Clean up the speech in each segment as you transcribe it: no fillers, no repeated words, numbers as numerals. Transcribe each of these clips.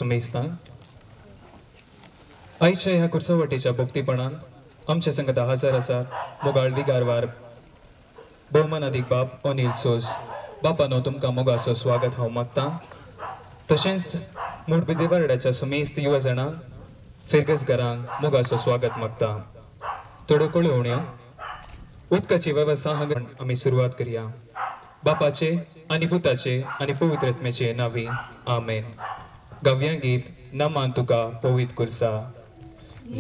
सुमेस्तान आईच्या ह्या कुर्सवटीच्या भोगतीपणान आमचे संगत हजर आसात मोगाळवी गारवार भौमान अधिक बाप अनिल सोस बापानो तुमकां मोगाचो स्वागत हांव मागतां तशेंच मूडबिदी वार्डाच्या सुमेस्त युवा जाणांक फिरगसगरांक मोगाचो स्वागत मागतां थोड्यो कळवण्यो उदकाची वेवस्था हांगा आमी सुरवात करया बापाचे आनी पुताचे आनी पवित्रत्मेचे नावी आमेन गव्या गीत नमान तुका पवित्र कुर्सा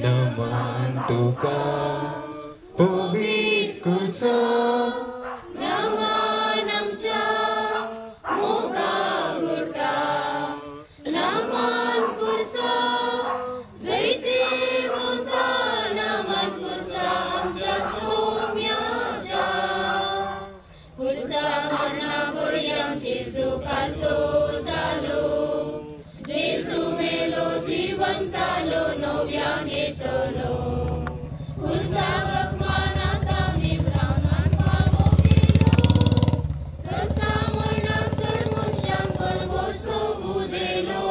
नमान तुका पवित्र कुर्सा नमान आमच्या मोगा गुटा नमान कुर्सा जैते वंता नमान कुर्सा आमच्या सोम्याच्या कुर्सा मरणा पर्यंत जेजू कालतो जालो जेजू मेलो जीवन जालो नव्यान येतलो कुर्साक मानाता निवरावनान पावो केलो रस्ता मरणाक सर मनशांक परवो सोबू देलो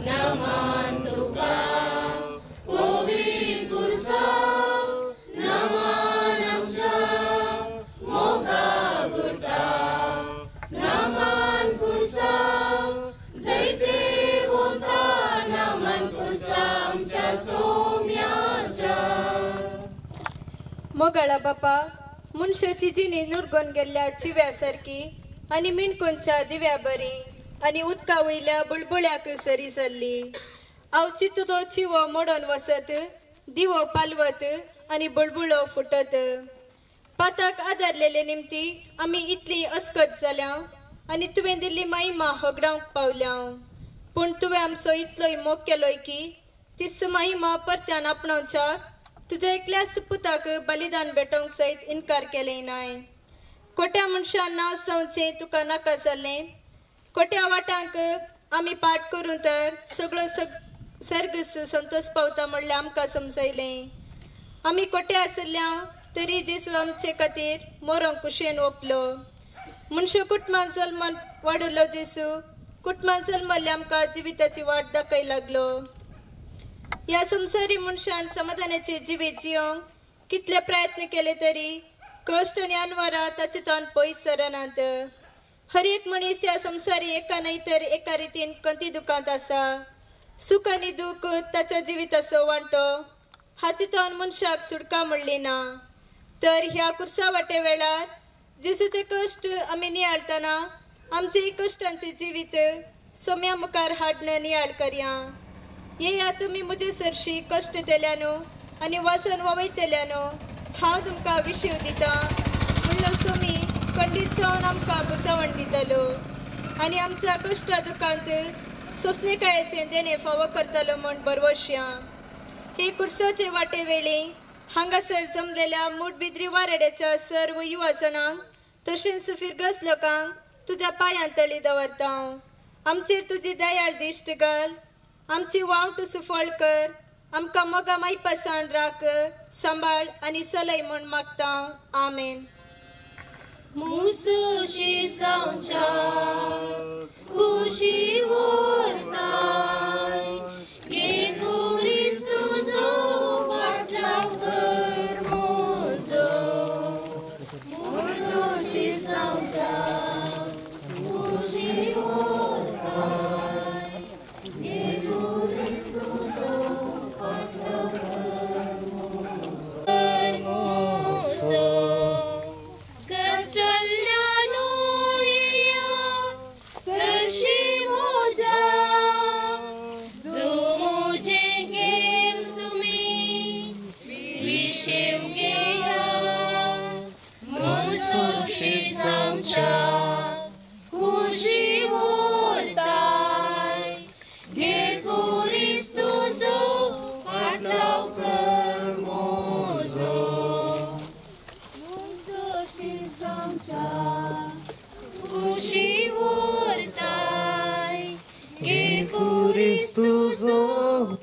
नमान तुका पवित्र कुर्सा नमान आमच्या मोगा गुटा नमान कुर्सा जैते वंता नमान कुर्सा आमच्या सोम्याच्या मोगाळा बापा मनशाची जिणी नुरगोन गेल्ल्या चिव्या सारकी आनी मिणकोनच्या दिव्या बरी आनी उदका वयल्या बुळबुळ्याक सरी सरली आवची तो चिवो मोडोन वसत दिवो पालवत आनी बुळबुळो फुटत पाताक आदारलेले निमती आमी इतली अस्कत जाल्या आनी तुवें दिल्ली महिमा होगडावंक पावल्या पूण तुवें आमचो इतलोय मोग केलोय की तीच महिमा परत्यान आपणावच्याक तुझ्या एकल्या सुपुताक बलिदान भेटोवंक सयत इन्कार केलें नाय कोट्या मनशां नांव सांगचें तुका नाका जाल्लें कोट्या वाटांक आमी पाठ करूं तर सगळो सर्ग संतोष पावता म्हणल्यार आमकां समजयलें आमी कोट्या आसल्या तरी जेजू आमचे खातीर मोरोंक कुशेन ओपलो मनशां कुटुंबान जल्मान वाडलो जेजू कुटुंबान जल्मले आमकां जिविताची वाट दाखय लागलो ह्या संवसारी मनशान समाधानाचे जिवीत जियोंक कितले प्रयत्न केले तरी कष्ट आनी अनवरां ताचे तोंड पयस सरनात हर एक मनीस ह्या संवसारी एका न्हय तर एका रितीन कंती दुखांत आसा सुख आनी दूख ताच्या जिविताचो वांटो हाची तोंड मनशाक सुटका म्हणली ना तर ह्या कुर्सा वाटे वेळार जेजूचे कश्ट आमी नियाळतना आमचे कश्टांचे जिवीत सोम्या मुखार हाडणं नियाळ करया येया तुमी म्हजे सरशी कश्ट केल्यानो आनी वासन ववयतल्यानो हांव तुमकां विशीव दिता म्हणलो सोमी खंडीत जावन आमकां बुसावण दितलो आनी आमच्या कश्टा दुखांत सोंसणेकायेचे देणे फावो करतलो म्हण बरवश्या हे कुर्साचे वाटे वेळी हांगासर जमलेल्या मूडबिद्री वारेड्याच्या सर्व युवा जणांक तशेंच फिरगस लोकांक तुज्या पांयां तळी दवरता आमचेर तुजी दयाळ दिश्ट घाल आमची वावट सुफळ कर आमकां मोगा मायपासान राख सांबाळ आनी सलय म्हूण मागता आमेन मुसुशी सांच्या खुशी उरताय गे क्रिस्तुसो फाटलाव कर मोजो मुसुशी सांच्या खुशी उरताय गे क्रिस्तुसो फाटलाव कर मोजो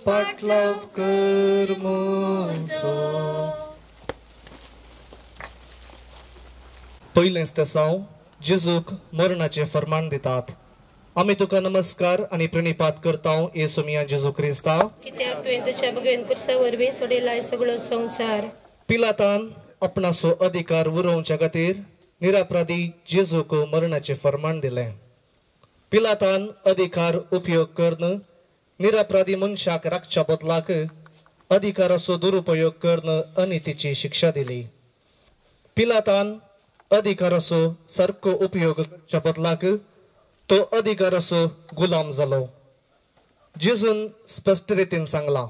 पाटलाव कर मोजो पयलेंच ते साव जेजूक मरणाचे फर्मान दितात आम्ही तुका नमस्कार आणि प्रणिपात करताव येसू मिया जेजू क्रिस्ता कित्याक तुवें तुज्या भगवेन कुर्सा वरवीं सोडिलाय सगळो संवसार. पिलातान आपणाचो अधिकार उरोवच्या खातीर निरापराधी जेजूक मरणाचे फर्माण दिलें. पिलातान अधिकार उपयोग करून निरापराधी मनशाक राखच्या बदलाक अधिकाराचो दुरुपयोग करून अनितीची शिक्षा दिली. पिलातान अधिकाराचो सारको उपयोग करच्या बदलाक तो अधिकाराचो गुलाम जालो. जेजून स्पष्ट रितीन सांगला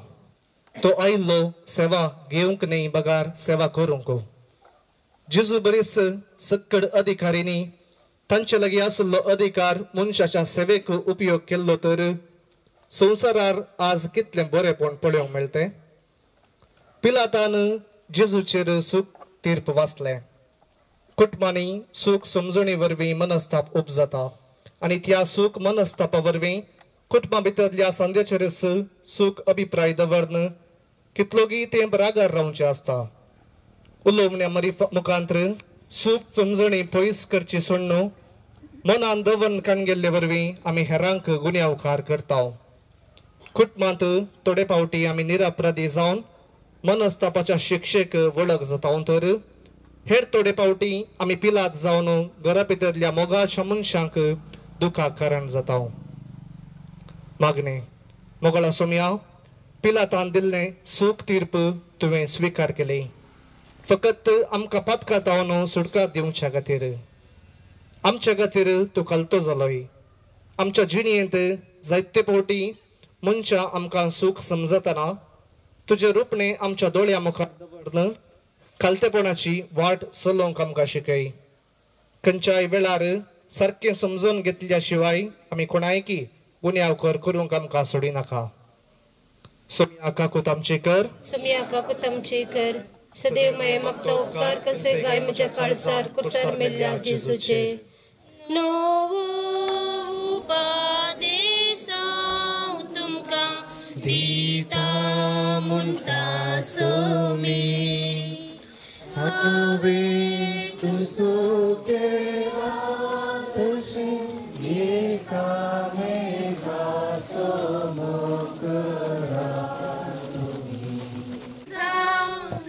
तो आयिल्लो सेवा घेवंक न्ही बगार सेवा करूंक. जेजू बरीच सक्कड अधिकारीनी तांचे लागीं आसलो अधिकार मनशाच्या सेवेक उपयोग केल्लो तर संवसारार आज कितलें बरेपण पळोवंक मेळटें. पिलातान जेजूचेर सूख तीर्प वाचलें. कुटुंबांनी सूख समजणी वरवीं मनस्ताप उपजाता आनी त्या सूख मनस्तापा वरवीं कुटुंबा भितरल्या संदेचेरच सूख अभिप्राय दवरन कितलोगी तेंप रागार रावचें आसता. उलोवण्या मुखांतर सूख समजणी पयस करची सोडून मनान दवरन काण गेल्ले वरवीं आमी हेरांक गुन्यांवकार करता. कुटुंबांत थोडे फावटी आमी निरापराधी जावन मनस्तापाच्या शिक्षेक वळख जाता तर हेर थोडे फावटी आमी पिलात जावन घरा भितरल्या मोगाच्या मनशांक दुखाक कारण जाता. मागणे मोगळा सोम्या पिलातान दिल्लें सूख तीर्प तुवें स्विकार केली. फकत आमकां पातकां तावन सुटका दिवच्या खातीर आमच्या खातीर तूं कालतो जालोय. आमच्या जिणेंत जायते फावटी मनशां आमकां सूख समजतना तुजें रूपणें आमच्या दोळ्या मुखार दवरन खालतेपणाची वाट चलोवंक आमकां शिकय. खंयच्याय वेळार सारकें समजून घेतल्या शिवाय आमी कोणायकी गुन्यांवकार करूंक आमकां सोडिनाका. सोम्या काकूत आमची कर. सोम्या काकूत आमची कर. सदैव मये मागता उपकार कसे गाय म्हज्या काळजार कुर्सार मेल्ल्या जेजूचे. नवो उपदेश हांव तुमकां दिता म्हणटा सोमी. हांवें तुजो केला तशें एकामेकाचो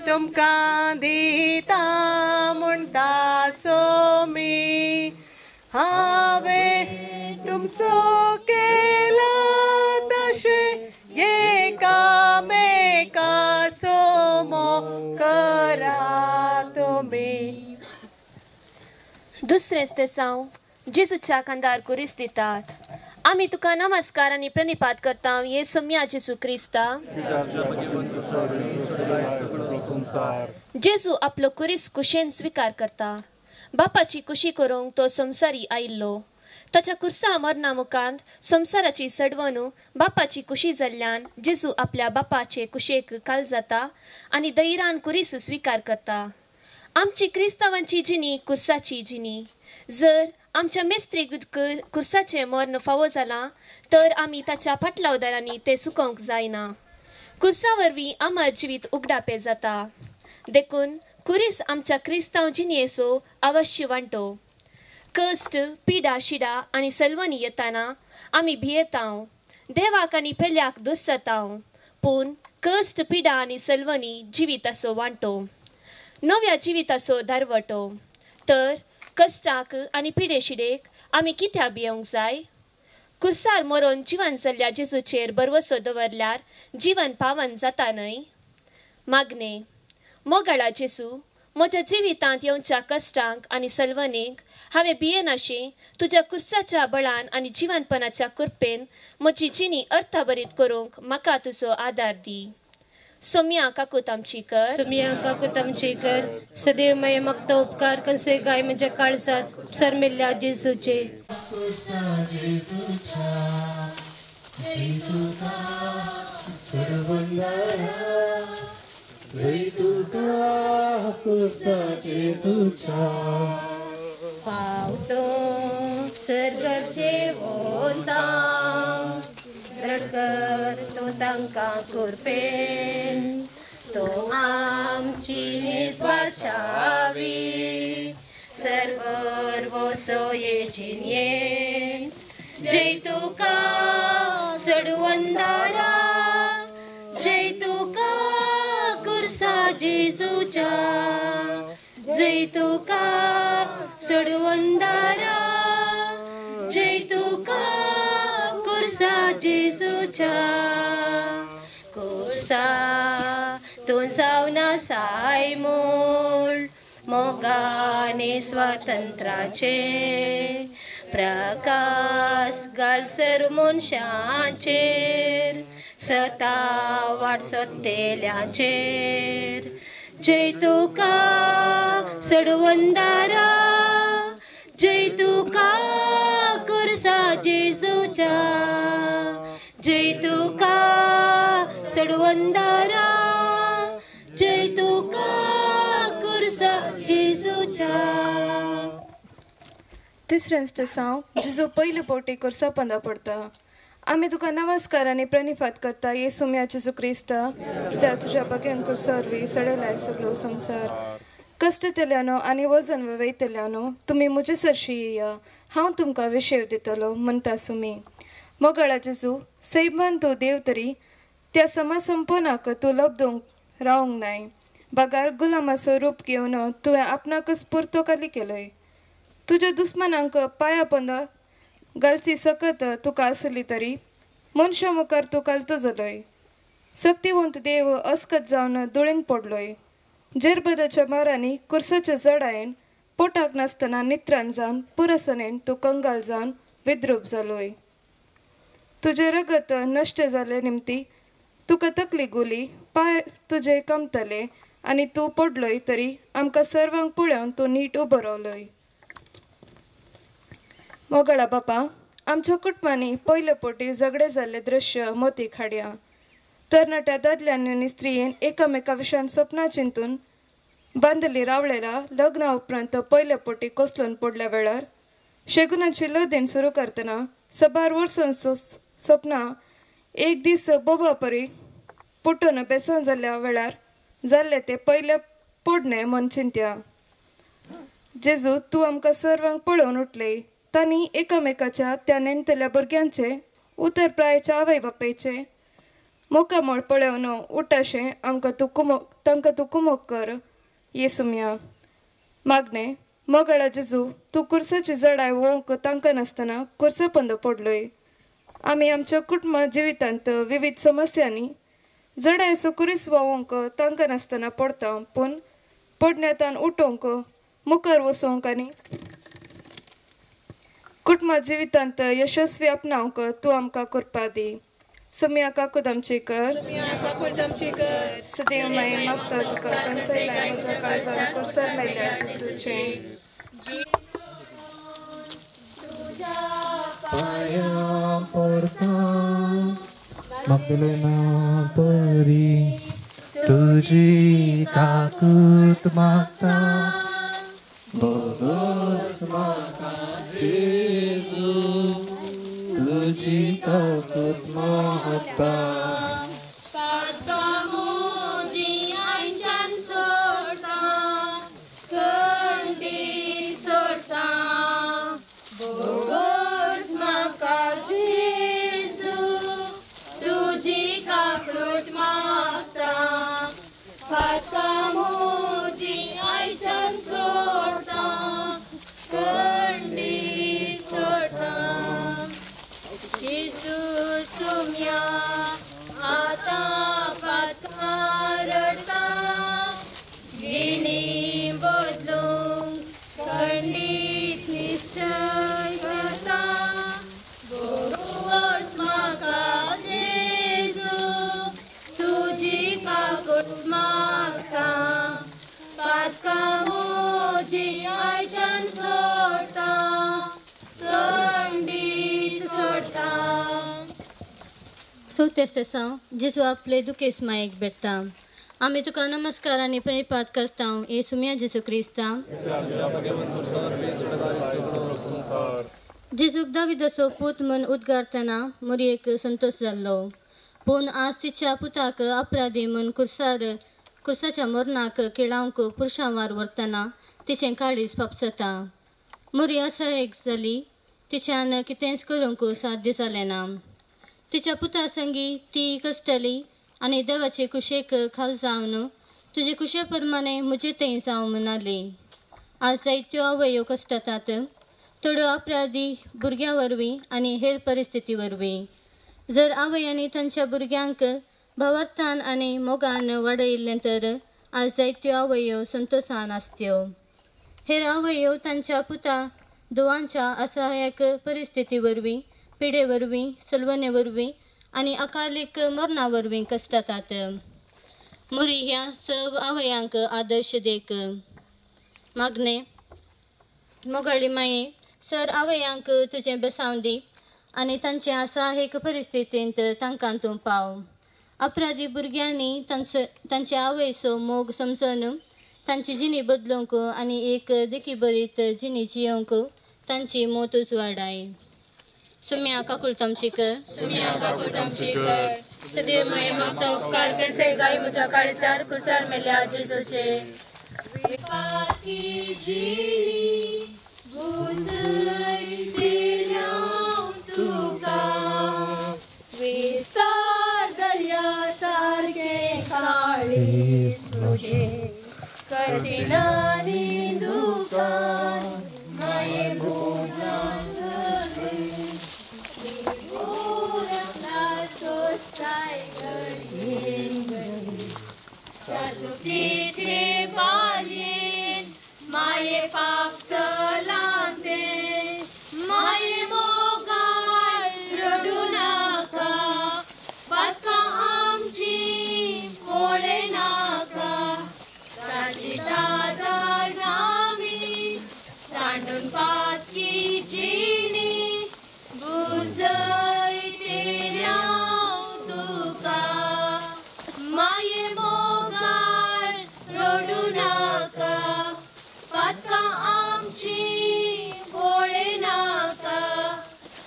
तुमकां दिता म्हणटा सोमी. हांवें तुमचो केला तशें एकामेकाचो करा तुमी. दुसरेंच ते साव जेजूच्या कांदार कुरीस दितात. आमी तुका नमस्कार आनी प्रणिपात करता येसू मिया जेजू क्रिस्ता. जेजू आपलो कुरीस कुशेन स्विकार करता. बापाची कुशी करूंक तो संवसारी आयिल्लो. ताच्या कुर्सा मरणा मुखांत संवसाराची सडवण बापाची कुशी जाल्ल्यान जेजू आपल्या बापाचे कुशेक काल जाता आनी दैरान कुरीस स्विकार करता. आमची क्रिस्तांवांची जिणी कुर्साची जिणी. जर आमच्या मेस्त्री कुर्साचे मरण फावो जाला तर आमी ताच्या फाटलावदारांनी ते सुकोवंक जायना. कुर्सा वरवीं अमर जिवीत उगडापे जाता. देखून कुरीस आमच्या क्रिस्तांव जिणेचो अवश्य वांटो. कश्ट पिडा शिडा आनी सलवणी येताना आमी भियेताव. देवाक आनी पेल्याक दुर्सताव. पूण कश्ट पिडा आनी सलवणी जिविताचो वांटो. नव्या जिविताचो दारवटो. तर कश्टाक आनी पिडेशिडेक आमी कित्या भियोंक जाय. कुर्सार मरोन जिवन जाल्ल्या जेजूचेर बरवसो दवरल्यार जिवन पावन जाता न्हय. मागणे मोगाळा जेजू म्हज्या जिवितांत येवच्या कश्टांक आनी सलवणेक हांवें भियेनाशें तुज्या कुर्साच्या बळान आनी जिवनपणाच्या कृपेन म्हजी जिणी अर्थभरीत करूंक म्हाका तुजो आदार दी. सोम्या काकूत आमची कर. सोम्या काकूत आमची कर. सदैव मये मागता उपकार कसे गाय म्हज्या काळजार कुर्सार मेल्ल्या जेजूचे. पावतो सर्गचे वोता रडकर तो तांकां कुरपेन. तो आमची निस्वार्थावी सर्वर वो सोये जिणयेन. जय तुका सडवंदारा जय तुका कुर्सा जेजूच्या जय तुका सडवंदारा जय तुका कुर्सा जेजूच्या कुर्सा तूं जावना सायमोल मोगाने स्वातंत्र्याचे प्रकाश घालसर मनशांचेर सता वाट सत्तेल्यांचेर जय तुका सडवंदारा जय तुका कुर्सा जेजूच्या जय तुका सडवंदारा जय तुका कुर्सा जेजूच्या तिसऱ्यांच दिसा जेजू पयले पोटी कुर्सा पंदा पडटा आमी तुका नमस्कार आनी प्रणिफात करता येसू म्या जेजू क्रिस्ता कित्याक तुज्या बगेन कुर्सावरवी सडयलाय सगळो संवसार कश्ट तेल्यानो आनी वजन वयतल्यानो तुमी म्हजे सरशी येया हांव तुमकां विशेव दितलो म्हणटा सुमी मोगाळा जेजू सैबान तूं देव तरी त्या समा संपनाक तूं लबदूंक रावंक नाय बगार गुलामाचो रूप घेवन तुवें आपणाकच पुर्तो काली केलोय तुज्या दुस्मनांक पांया पंदा घालची सकत तुका आसली तरी मनशा मुखार तूं कालतो जालोय सक्तिवंत देव अस्कत जावन दुळेन पडलोय जेरबदाच्या मारांनी कुर्साच्या जडायेन पोटाक नासतना नित्रान जावन पुरसनेन तूं कंगाल जावन विद्रूप जालोय तुजें रगत नश्ट जाले निमती तुका तकली गुली पांय तुजे कमतले आनी तूं पडलोय तरी आमकां सर्वांक पळोवन तूं नीट उबो रावलोय मोगाळा बापा आमच्या कुटुंबांनी पयले पोटी झगडे जाल्ले दृश्य मोतीक हाडया तरणाट्या दादल्यांनी आनी स्त्रियेन एकामेका विशयान सपनां चिंतून बांदली रावळेला लग्ना उपरांत पयले पोटी कोसलून पडल्या वेळार शेगुनाची लदेन सुरू करतना सबार वर्सांचो सपनां एक दीस बोबा परी पुटून बेसान जाल्ल्या वेळार जाल्ले ते पयले पडणे मन चिंत्या जेजू तूं आमकां सर्वांक पळोवन उठले तांणी एकामेकाच्या त्या नेणतेल्या भुरग्यांचे उतर प्रायाच्या आवय बापेचे मोकामोळ पळोवन उठाशें आमकां तांकां तूं कुमोक कर येसुम्या मागणे मोगाळा जेजू तूं कुर्साची जडाय वोवंक तांकां नासतना कुर्सा पंद पडलोय आमी आमच्या कुटुंबा जिवितांत विविध समस्यांनी जडायचो कुरीस वोवंक तांकां नासतना पडटा पूण पडण्यातान उठोवंक मुखार वचोवंक आनी कुटुंबा जिवितांत यशस्वी आपणावंक तूं आमकां करपा दी सुम्या काकूद आमची कर सदैव मागीर मागता तुका कंसयलाय म्हज्या काळजान कुर्सार मेल्या जेजूचें पाया पडता magdalena परी तुझी काकूत मागता बोगस मागता जेजू तुझी काकूत मागता सोतेस्तेसा जेजू आपले दुखेस मायेक भेटता आमी तुका नमस्कार आनी प्रणिपात करता येसुम्या जेजू क्रिस्ता जेजूक दाविदाचो पूत म्हूण उद्गारतना मोरयेक संतोश जाल्लो पूण आज तिच्या पुताक अपराधी म्हूण कुर्साच्या मरणाक किळावंक पुरुशांवार व्हरतना तिचें काळीज पापसता मोरया असहायक जाली तिच्यान कितेंच करूंक साध्य जालें ना. तिच्या पुता संगी ती कश्टली आनी देवाचे कुशेक खाल जावन तुजे कुशे प्रमाणे म्हजे तें जावं म्हणाली. आज जायत्यो आवयो कश्टातात, थोड्यो अपराधी भुरग्यां वरवीं आनी हेर परिस्थिती वरवीं. जर आवयांनी तांच्या भुरग्यांक भावार्थान आनी मोगान वाडयिल्लें तर आज जायत्यो आवयो संतोशान आसत्यो. हेर आवयो तांच्या पुता धुवांच्या असहायक परिस्थिती वरवीं, पिडे वरवीं, सलवणे वरवीं आनी अकालीक मरणा वरवीं कश्टातात. मुरी ह्या सव आवयांक आदर्श देक. मागणे मोगाळी माये सर आवयांक तुजें बेसांव दी आनी तांच्या असहायक परिस्थितींत तांकां तूं पाव. अपराधी भुरग्यांनी तांचे आवयचो मोग समजून तांची जिणी बदलूंक आनी एक देखी बरीत जिणी जियोंक तांची मोत उजवाडाय. सुम्या काकुळ तामचीकर, सुम्या काकुळ तामचीकर, सदैव माये मागता उपकार कसे गाय म्हज्या काळजार कुसार मेल्या जेजूचे. विस्तार दर्या सारखे काळीस तुझे कठीणानी दुकान माये साधुकीचे बालीन माये पाप सलांते माये मोगाळ रडू नाका बातका आमची फोडे नाका ताची दादार नामी सांडून पातकी जिणी बुजय तेल्या तुका माये मोगाळ रडू नाका पातका आमची फोडे नाका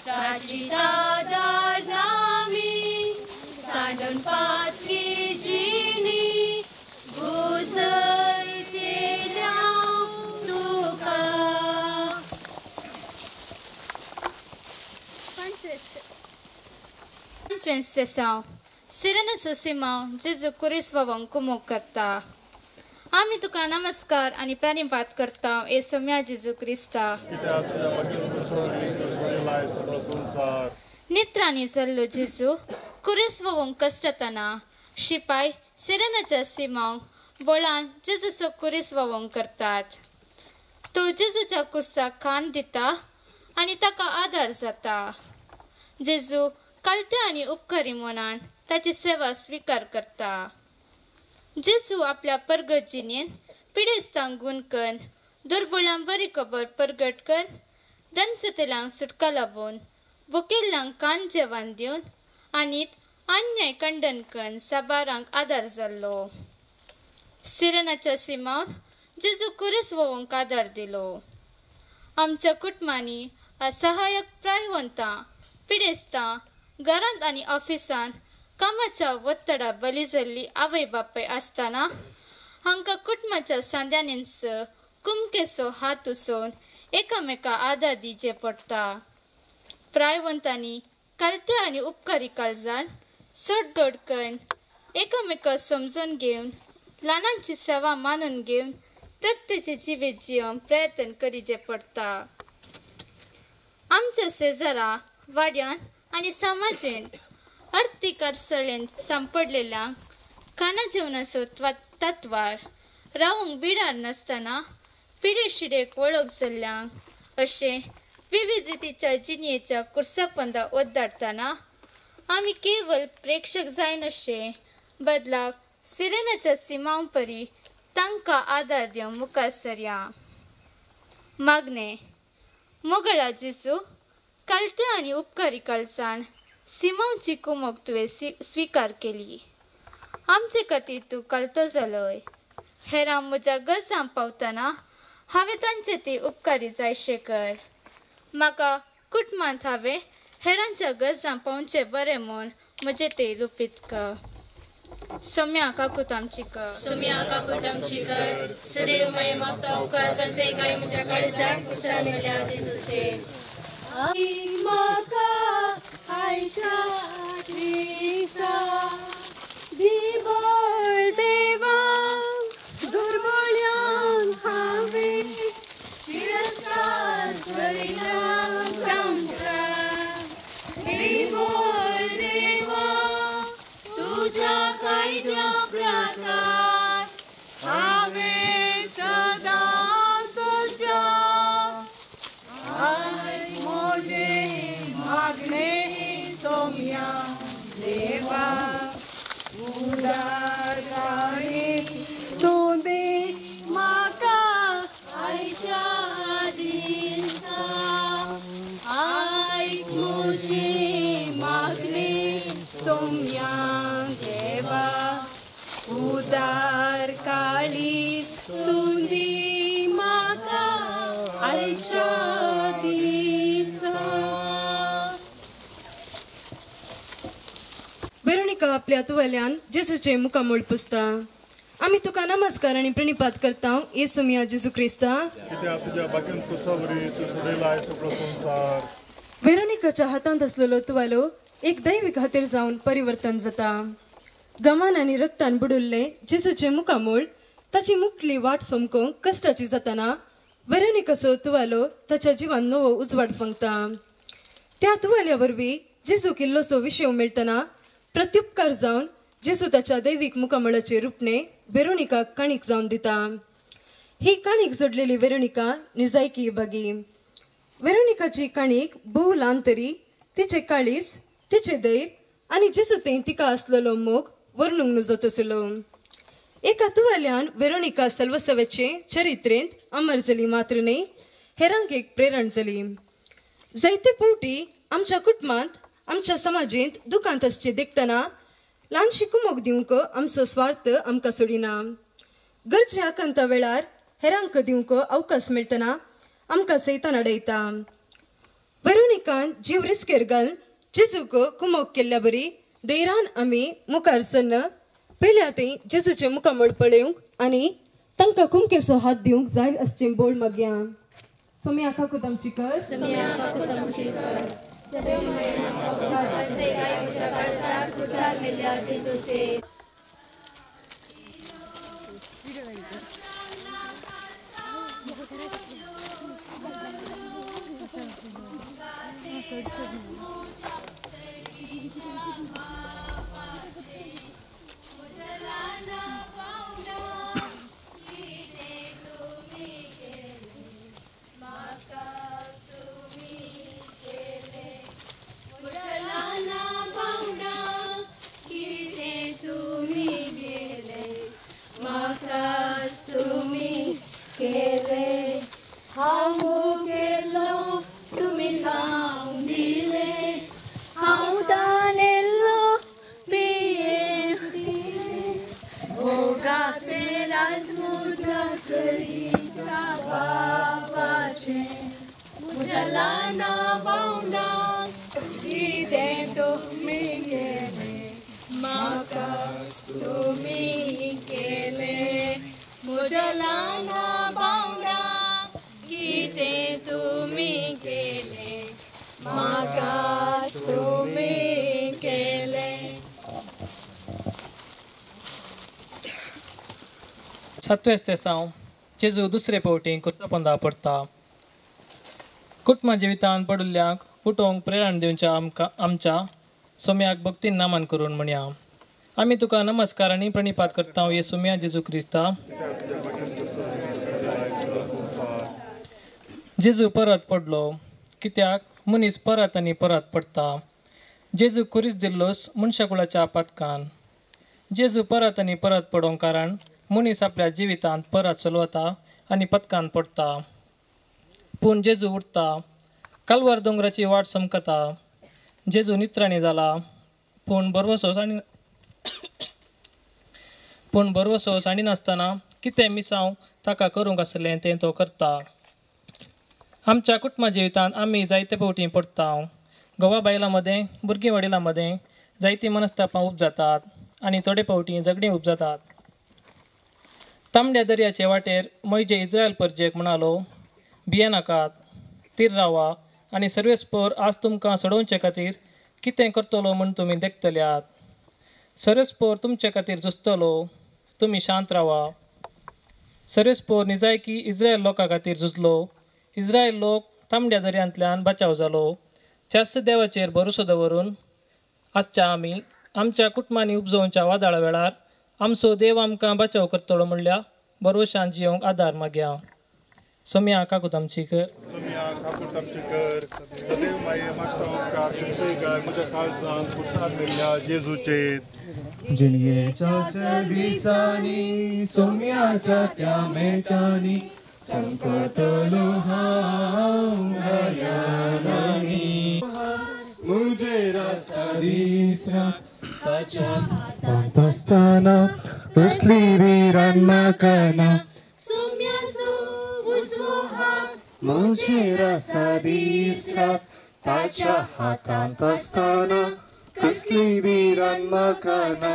ताची दादार नामी सांडून पातकी जिणी बुजय तेल्या तुका. Sirena Susima, Jesu Kuriswawang kumog karta. आम्ही तुका नमस्कार आणि प्रणिपात करता ए सम्या जेजू क्रिस्ता. नित्रांनी सल्लो जेजू कुरिस्ववंक कष्टतना शिपाय सिरनाच्या सीमाव बोळान जेजूचो कुरिस्ववंक करतात. तो जेजूच्या कुस्साक खान दिता आणि ताका आदार जाता. जेजू कलते आणि उपकारी मनान ताची सेवा स्वीकार करता. जेजू आपल्या परगट जिणेन पिडेस्तांक गुणकन दुर्बळांक बरी खबर परगट कन दनसतेलांक सुटका लाभून बुकेल्ल्यांक कान जेवण दिवन आनी अन्याय खंडन कन साबारांक आदार जाल्लो. सिरनाच्या सीमावन जेजू कुरिस्ववंक आदार दिलो. आमच्या कुटुंबांनी असहायक प्रायवंतां पिडेस्तां घरांत आनी ऑफिसांत कामाच्या वत्तडा बली जाल्ली आवय बापाय आसतना हांकां कुटुंबाच्या सांद्यानींच कुमकेचो हात उसोवन एकामेका आदार दिवचे पडटा. प्रायवंतांनी कलते आनी उपकारी काळजान सड दोडकन एकामेका समजून घेवन ल्हानांची सेवा मानून घेवन तत्तेचे जिवे जियोवंक प्रयत्न करीचे पडटा. आमच्या शेजारा वाड्यान आनी समाजेन अर्थीक अडचणेन सांपडलेल्यांक खाना जेवणाचो तत्वार रावंक बिडार नासतना पिडे शिडेक वळख जाल्ल्यांक अशें विविधतेच्या जिणेच्या कुर्सापंदा ओद्दाडतना आमी केवळ प्रेक्षक जायन अशें बदलाक सिरेनाच्या सिमां परी तांकां आदार दिवन मुखार सरया. मागणे मोगळा जेजू कलते आनी उपकारी काळजान सिमांची कुमक तुवें स्वीकार केली. आमचे खातीर तूं कलतो जालोय. हेरां म्हज्या गरजां पावतना हांवें तांचे ती उपकारी जायशे कर. म्हाका कुटुंबांत हांवें हेरांच्या गरजां पावचे बरें म्हूण म्हजे ते रुपीत कर. सोम्या काकूत आमची कर. सोम्या काकूत आमची कर. सदैव माये मागता उपकार कसे गाय म्हज्या काळजाक कुसरान मेल्या जेजूचे. म्हाका आयच्या दिसा दिवळ देवा दुर्बळ्यांक हांवें तिरस्कार करिना तांच्या दिवळ देवा तुझ्या कायद्या प्रकार हांवें सदां सज्जा मोजे मागणे सोम्या देवा उदारणी तूं दे म्हाका आयच्या दिसा आयक म्हजी मागणी सोम्या देवा उदार काळी तूं दी म्हाका आयच्या वेरोनिका आपल्या तुवाल्यान जेजूचे मुखामोळ पुसता. आमी तुका नमस्कार आनी प्रणिपात करता येसू मिया जेजू क्रिस्ता. वेरोनिकाच्या हातांत असलेलो तुवालो एक दैविक हातीर जावन परिवर्तन जाता. गमान आनी रक्तान बुडुल्ले जेजूचे मुखामोळ ताची मुखली वाट सोमकोंक कश्टाची जाताना वेरोनिकाचो तुवालो ताच्या जिवान नवो उजवाड फंगता. त्या तुवाल्या वरवीं जेजूक इल्लोसो विशय मेळटना प्रत्युपकार जावन जेजू ताच्या दैवीक मुखामळाचे रुपणे वेरोनिकाक काणीक जावन दिता. ही काणीक जोडलेली वेरोनिका निजायकी बागी. वेरोनिकाची काणीक भोव ल्हान तरी तिचे काळीस तिचे दैर आनी जेजू थंय तिका आसलेलो मोग वर्णूंक नजो तसलो. एका तुवाल्यान वेरोनिका सल्वसवेचे चरित्रेंत अमर जाली मात्र न्ही हेरांक एक प्रेरण जाली. जायते फावटी आमच्या कुटुंबांत आमच्या समाजींत दुखांत आसचे देखतना ल्हानशी कुमोग दिवंक आमचो स्वार्थ आमकां सोडिना. गरजे आकांता वेळार हेरांक दिवंक अवकाश मेळटना आमकां सैतान अडयता. वेरोनिकान जीव रिस्केर घालून जेजूक कुमोग केल्ल्या बरी दैरान आमी मुखार सरन पयल्या थंय जेजूचे मुखामोळ पळोवंक आनी तांकां कुमकेचो हात दिवंक जाय आसचें बोड मागया. सोम्या काकूत आमची कर. सत्वेस्तेसांव जेजू दुसरे फावटी कुर्सा पोंदा पडटा. कुटुंबा जिवितांत पडुल्ल्यांक उठोवंक प्रेरण दिवच्या आमच्या सोम्याक भक्तीन नामान करून म्हणया. आमी तुका नमस्कार आनी प्रणिपात करता येसू मिया जेजू क्रिस्ता. जेजू परत पडलो कित्याक मनीस परत आनी परत पडटा. जेजू खुरीस दिल्लोस मनशाकुळाच्या पातकान. जेजू परत आनी परत पडोंक कारण मनीस आपल्या जिवितांत परत चलवता आनी पतकान पडटा. पूण जेजू उठता, कालवार दोंगराची वाट समकता. जेजू नित्राणी जाला पूण बरवसो साणी नासतना कितें मिसांव ताका करूंक आसलें तें तो करता. आमच्या कुटुंबा जिवितांत आमी जायते फावटी पडटा. घोवा बायलां मदें भुरगीं वडिलां मदें जायतीं मनस्तापां उपजातात आनी थोडे फावटी झगडीं उपजातात. तांबड्या दर्याचे वाटेर मोयजे इस्रायल परजेक म्हणालो, भिये नाकात, तीर रावा आनी सर्वेस्पोर आज तुमकां सोडोवचे खातीर कितें करतलो म्हूण तुमी देखतल्यात. सर्वेस्पोर तुमचे खातीर झुजतलो, तुमी शांत रावा. सर्वेस्पोर निजायकी इस्रायल लोकां खातीर झुजलो. इस्रायल लोक तांबड्या दर्यांतल्यान बचाव जालो. जास्त देवाचेर भरोसो दवरून आजच्या आमी आमच्या कुटुंबांनी उपजोवच्या वादळा वेळार आमचो देव आमकां बचाव करतलो म्हणल्या भरोशान जियोंक आदार मागया. सोम्या काकूत आमची कर. सोम्या काकूत आमची कर. सदैव माये मागता उपकार तुमचे गाय म्हज्या काळजांत पुतार मेल्ल्या जेजूचेर. जिणयेच्या सर्दिसांनी सोम्याच्या त्या मेटांनी संकटलो हांव गायनांनी. मुजेर आसा दीस रात ताच्या हातांत आसतना कसली विरान म्हाका ना. मुजेर आसा दीस रात ताच्या हातांत आसतना कसली विरान म्हाका ना.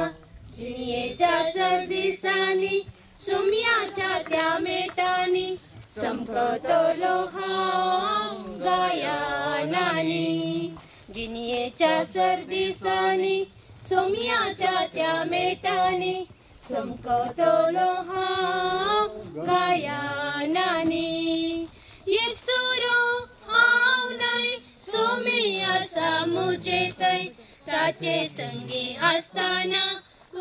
जिणयेच्या सर्दिसांनी सोम्याच्या त्या मेटांनी संकटलो हांव गायनांनी. जिणयेच्या सर्दिसांनी सोम्याच्या त्या मेटांनी संकटलो हांव गायनांनी. एक सोरो हांव न्हय सोमी आसा मुजे थंय ताचे संगी आसतना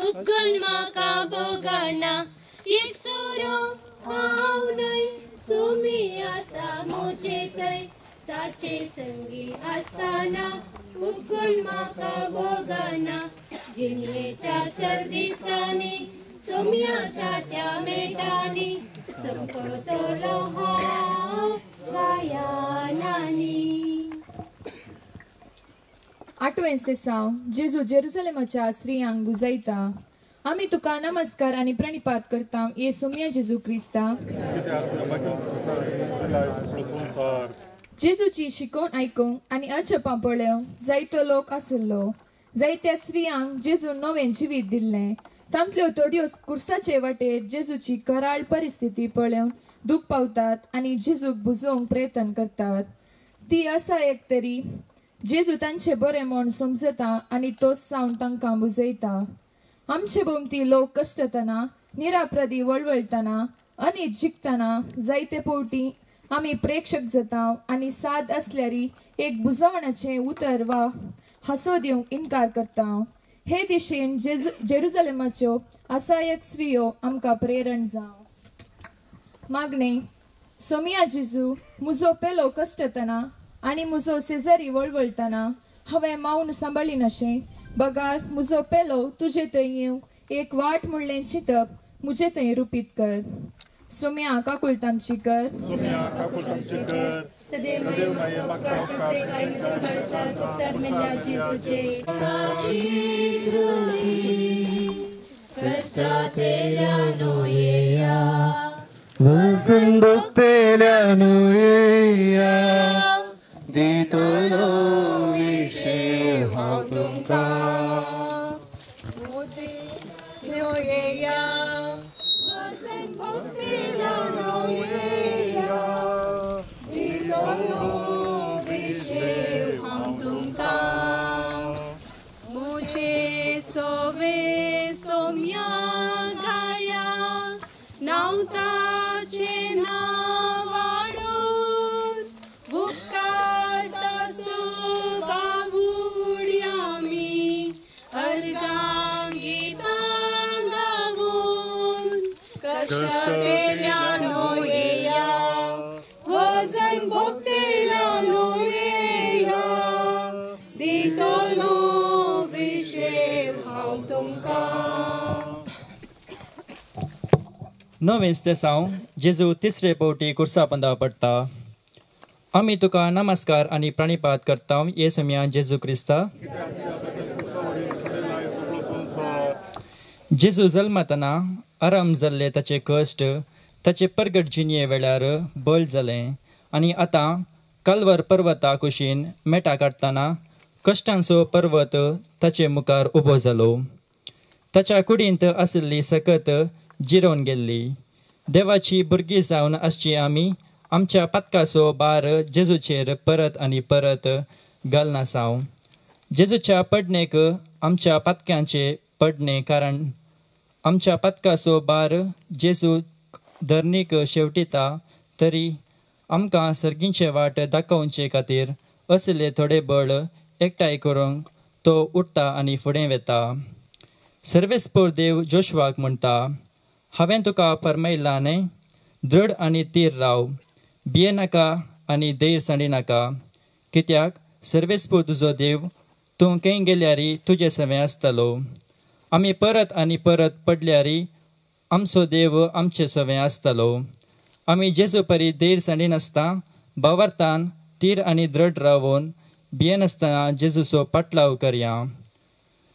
उपगण म्हाका भोगना. एक सोरो हांव न्हय सोमी आसा मुजे थंय ताचे संगी आसतना उपगण म्हाका भोगना. जिणयेच्या सर्दिसांनी सोम्याच्या त्या मेटांनी संकटलो हांव गायनांनी. 8वें दिसांव जेजू जेरुसलेमाच्या स्त्रियांक बुजयता. आमी तुका नमस्कार आनी प्रणिपात करता ये सोम्या जेजू क्रिस्ता. जेजूची शिकोवन आयकूंक आनी अचपां पळोवंक जायतो लोक आसलो. जायत्या स्त्रियांक जेजून नवें जिवीत दिल्लें. तांतल्यो थोड्यो कुर्साचे वाटेर जेजूची कराळ परिस्थिती पळोवन दूख पावतात आनी जेजूक बुजोवंक प्रयत्न करतात. ती आसा एक तरी जेजू तांचे बरें म्हूण समजता आनी तोच जावन तांकां बुजयता. आमचे भोवती लोक कश्टतना निरापराधी वळवळतना अनीत जिखतना जायते फावटी आमी प्रेक्षक जाता आनी साद आसल्यारी एक बुजवण्याचें उतर वा हांसो दिवंक इन्कार करता. हे दिशेन जेरुसलेमाच्यो असायक स्त्रियो आमकां प्रेरण जावं. मागणे सोम्या जेजू म्हजो पेलो कश्टतना आनी म्हजो शेजारी वळवळतना हांवें मौन सांबाळी नशें बगार म्हजो पेलो तुजे थंय येवंक एक वाट म्हणलें चिंतप म्हजे थंय रुपीत कर. सोम्या काकुळट आमची कर. सदैव माये मागता उपकार वचन भोगतेल्यानो येया दितलो विशेष हांव तुमकां. येया वचन भोगतेल्यानो येया दितलो विशेष हांव तुमकां. मुझे सोवे सोम्या गाया नांव ताचें नांव वाडून उपकार ताचो गावूड आमी अर्गां गितां गावून. कश्ट केल्यानो येया वजन भोगतेल्यानो येया दितलो विशेष हांव तुमकां. 9वें दिसांव जेजू तिसरे पावटी कुर्सा पंदा पडटा. आमी तुका नमस्कार आनी प्रणिपात करता ये सोम्या जेजू क्रिस्ता. जेजू जल्मतना आराम जाल्ले ताचे कश्ट ताचे परगट जिणये वेळार बळ जालें आनी आतां काल्वर पर्वता कुशीन मेटा काडटना कश्टांचो पर्वत ताचे मुखार उबो जालो. ताच्या कुडींत आशिल्ली सकत जिरोवन गेल्ली. देवाची भुरगीं जावन आसची आमी आमच्या पत्काचो बार जेजूचेर परत आनी परत घालना साव. जेजूच्या पडणेक आमच्या पत्क्यांचे पडणे, कारण आमच्या पत्काचो बार जेजू धरणीक शेवटिता तरी आमकां सर्गींचे वाट दाखोवचे खातीर असले थोडे बळ एकठांय करूंक तो उठता आनी फुडें वेता. सर्वेस्पोर देव जोशवाक म्हणटा, हांवें तुका फरमायलां न्हय, दृढ आनी तीर राव, भिये नाका आनी धैर्य सांडिनाका, कित्याक सर्वेस्पोर तुजो देव तूं खंय गेल्यारी तुजे सवें आसतलो. आमी परत आनी परत पडल्यारी आमचो देव आमचे सवें आसतलो. आमी जेजू परी धैर्य सांडिनासता भावार्थान तीर आनी दृढ रावून भियेनासतना जेजूचो पाटलाव करया.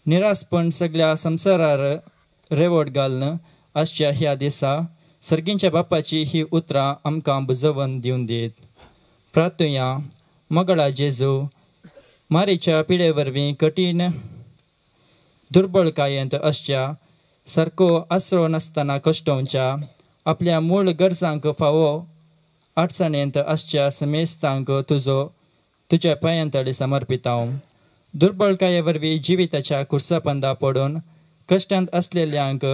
निरासपण सगळ्या संवसारार रेवट घालन आजच्या ह्या दिसा सर्गींच्या बापाची ही उतरां आमकां बुजोवन दिवन दीत. प्रार्थुया. मोगळा जेजू, मारेच्या पिडे वरवीं कठीण दुर्बळकायेंत आसच्या सारको आसरो नासतना कश्टोवच्या आपल्या मूळ गरजांक फावो अडचणेंत आसच्या समेस्तांक तुज्या पांयांतळी समर्पितांव. दुर्बळकाये वरवीं जिविताच्या कुर्सापंदा पडून कश्टांत आसलेल्यांक,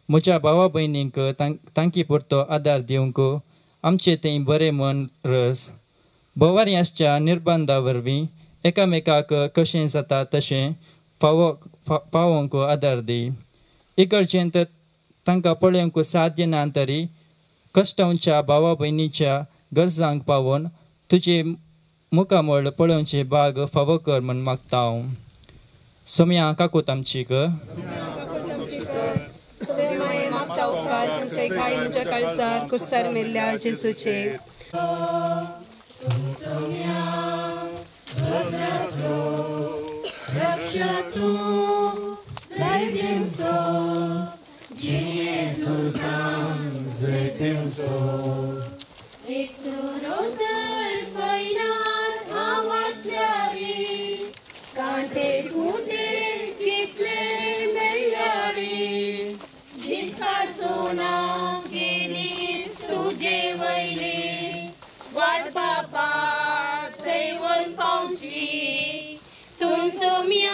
म्हज्या भावा भयणींक तांकी पुरतो आदार दिवंक आमचे थंय बरें मन रस. बोवारी आसच्या निर्बंदा वरवीं एकामेकाक कशें जाता तशें पावोवंक आदार दी. इकडचेंत तांकां पळोवंक साध्य ना तरी कश्टांच्या भावा भयणीच्या गरजांक पावोवन तुजे मुखामळ पळोवचे भाग फावो कर म्हूण मागता हांव. सोम्या काकूत आमचीक मागता उपकार काय म्हज्या काळजार कुर्सार मेल्ल्या जेजूचे. वाट बापा थैवन पावची तुम सोम्या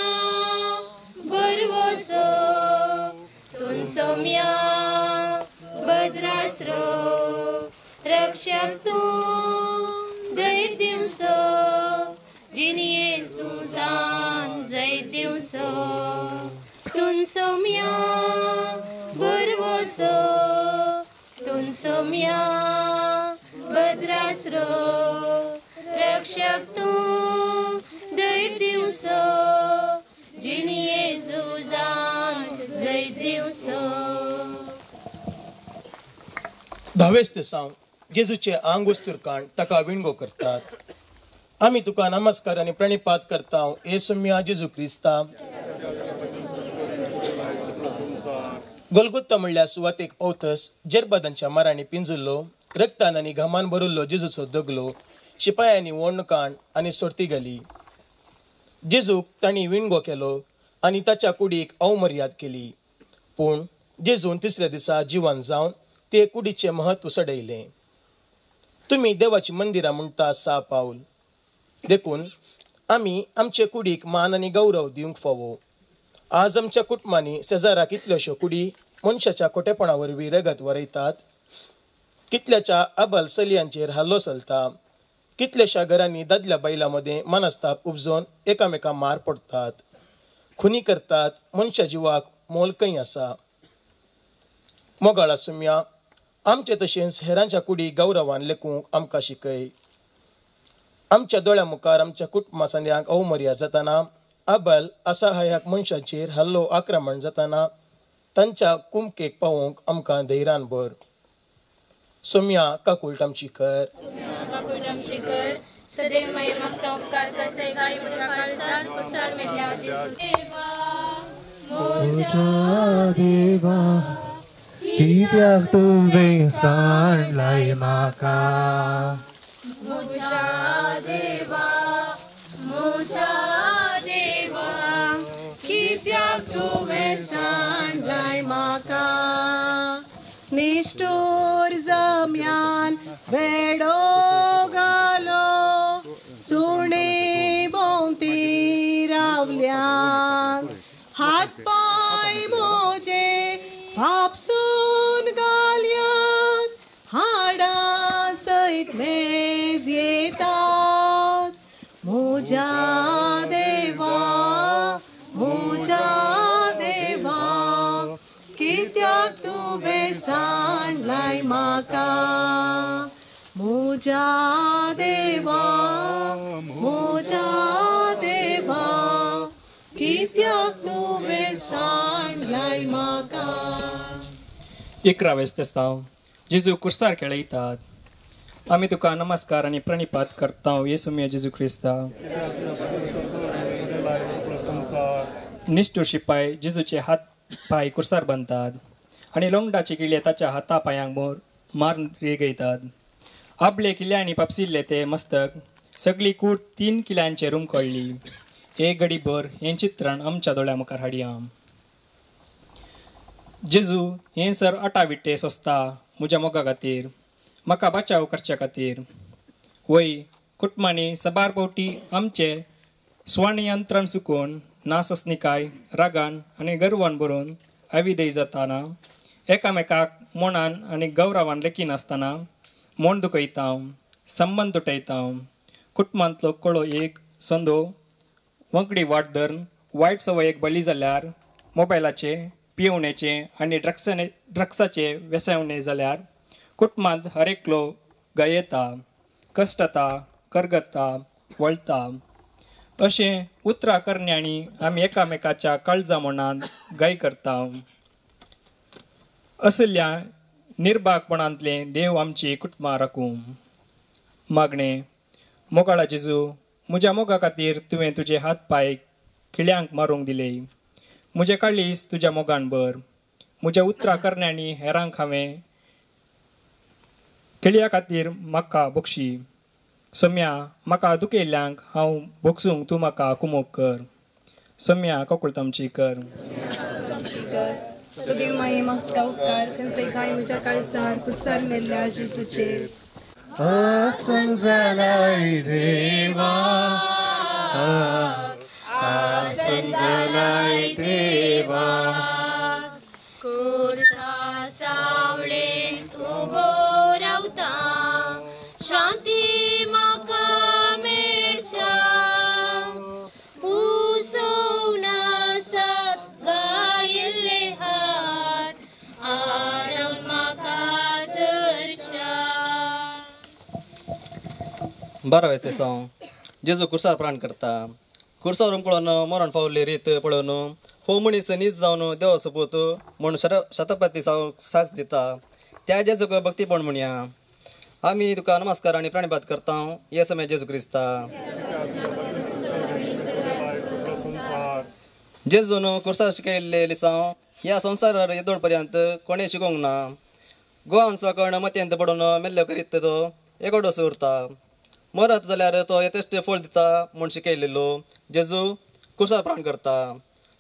बरवसो तुम सोम्या भद्रास्रो रक्षक तू धैर्य दिवसो जिनिये तुझान जय दिवसो तुम सोम्या बरवसो तुम सोम्या भद्रास्रो रक्षक तू धैर्य दिवसो जिनिये जुजान जय दिवसो. 10 दिसांक जेजूचे आंग वस्तुरकाण ताका विणगो करतात. आमी तुका नमस्कार आनी प्रणिपात करता हे सोम्या जेजू क्रिस्ता. गोलगुत्ता म्हणल्यार सुवातेक पावतस जरबादांच्या मारांनी पिंजुल्लो, रक्तान आनी घामान भरुल्लो जेजूचो दगलो शिपायांनी वणकाण आनी सोडती घाली. जेजूक तांणी विणगो केलो आनी ताच्या कुडीक अवमर्याद केली. पूण जेजून तिसऱ्या दिसा जिवन जावन ते कुडीचे महत्व सडयलें. तुमी देवाची मंदिरां म्हणटा सा पावल. देखून आमी आमचे कुडीक मान आनी गौरव दिवंक फावो. आज आमच्या कुटुंबांनी शेजाराक कितल्योश्यो कुडी मनशाच्या खोटेपणा वरवीं रगत वरयतात. कितल्याच्या आबल चलयांचेर हल्लो चलता. कितल्याशा घरांनी दादल्या बायलां मदें मनस्ताप उपजोवन एकामेकां मार पडतात, खुनी करतात. मनशा जिवाक मोल खंय आसा. मोगाळा सोम्या, आमचे तशेंच हेरांच्या कुडी गौरवान लेखूंक आमकां शिकय. आमच्या दोळ्या मुखार आमच्या कुटुंबा सांद्यांक अवमर्याद जाताना, आबल असहायक मनशांचेर हल्लो आक्रमण जाताना तांच्या कुमकेक पावोवंक आमकां धैर्यान भर. सोम्या काकूळट आमची कर. सदैव मागीर मागता उपकार कसे काय म्हज्या काळजात कुसार मेल्या म्हज्या देवा, कित्याक तुवें सांडलाय म्हाका. म्हज्या देवा, म्हज्या देवा, कित्याक तुवें सांडलाय म्हाका. निष्ठुर जम्यान वेडो आपसून गालयात हाडा सैत मेज येतात मोजा देवा कित्याक तुवें सांडलाय म्हाका मोजा देवा कित्याक तुवें सांडलाय म्हाका. 11 स्ताव जेजू कुर्सार खेळयतात. आमी तुका नमस्कार आनी प्रणिपात करता येसुमिया जेजू क्रिस्ता. निष्ठूर शिपाय जेजूचे हात पाय कुर्सार बांधतात आणि लोंगडाचे किल्ले ताच्या हाता पांयांक मारून रेगयतात. आपले किल्ल्यांनी पापसिल्ले ते मस्तक सगळी कूट 3 किल्ल्यांचेर उमकळ्ळी. एक घडीभर हें चित्रण आमच्या दोळ्या मुखार हाडया. जेजू हें सर अटाविट्टे सोंसता म्हज्या मोगा खातीर, म्हाका बचाव करच्या खातीर. वय कुटुंबांनी सबार फावटी आमचे स्वर्ण यंत्रण चुकोवन नासोसनिकाय रागान आनी गर्वान भरून अविधेय जाताना एकामेकाक मोणान आनी गौरवान लेखी नासतना मोण दुखयता, संबंद तुटयता. कुटुंबांतलो कळो एक संदो वंकडी वाट धरून वायट संवयेक बली जाल्यार, मोबायलाचे पिवणेचे आनी ड्रग्साचे व्यसवणे जाल्यार कुटुंबांत हर एकलो गयेता, कश्टता, करगता, वळता. अशें उतरां करण्यांनी आमी एकामेकाच्या काळजा मनांत गाय करता. असल्या निर्भागपणांतले देव आमची कुटुंबां राखूं. मागणें. मोगाळा जेजू, म्हज्या मोगा खातीर तुवें तुजे हात पाय खिळ्यांक मारूंक दिले. म्हजे काळीज तुज्या मोगान भर. म्हज्या उतरां करण्यांनी हेरांक हांवें खिळ्या खातीर म्हाका बक्षी. सम्या म्हाका दुखयल्ल्यांक हांव भोगसूंक तूं म्हाका कुमोग कर. सम्या कोकुळतामची कर. सदैव माये मागता उपकार खंयचेय काय म्हज्या काळजार कुर्सार मेल्ल्या जेजूचेर. आसन जालाय देवा, आसन जालाय देवा. कुर्सा सावळेंत उबो रावता, शांती म्हाका मेळच्या. उसोवना सत गायिल्ले हात आरावन म्हाका धरच्या. 12 सांग जेजू कुर्सार प्राण करता. कुर्सावर उमकळून मरण पावल्ली रीत पळोवन हो मनीस नीज जावन देवा सोपूत म्हूण शतपती साथ दिता. त्या जेजूक भक्तीपण म्हणया. आमी तुका नमस्कार आनी प्रणिपात करता येसुमिया जेजू क्रिस्ता. जेजून कुर्सार शिकयल्ले लिसांव ह्या संवसारार येदोळ पर्यंत कोणें शिकोवंक ना. गोवान सकण मत्यंत पडून मेल्ले करीत तो एकोडोस उरता. मरत जाल्यार तो यथेश्ट फळ दिता म्हूण शिकयलेलो जेजू कुर्सार प्राण करता.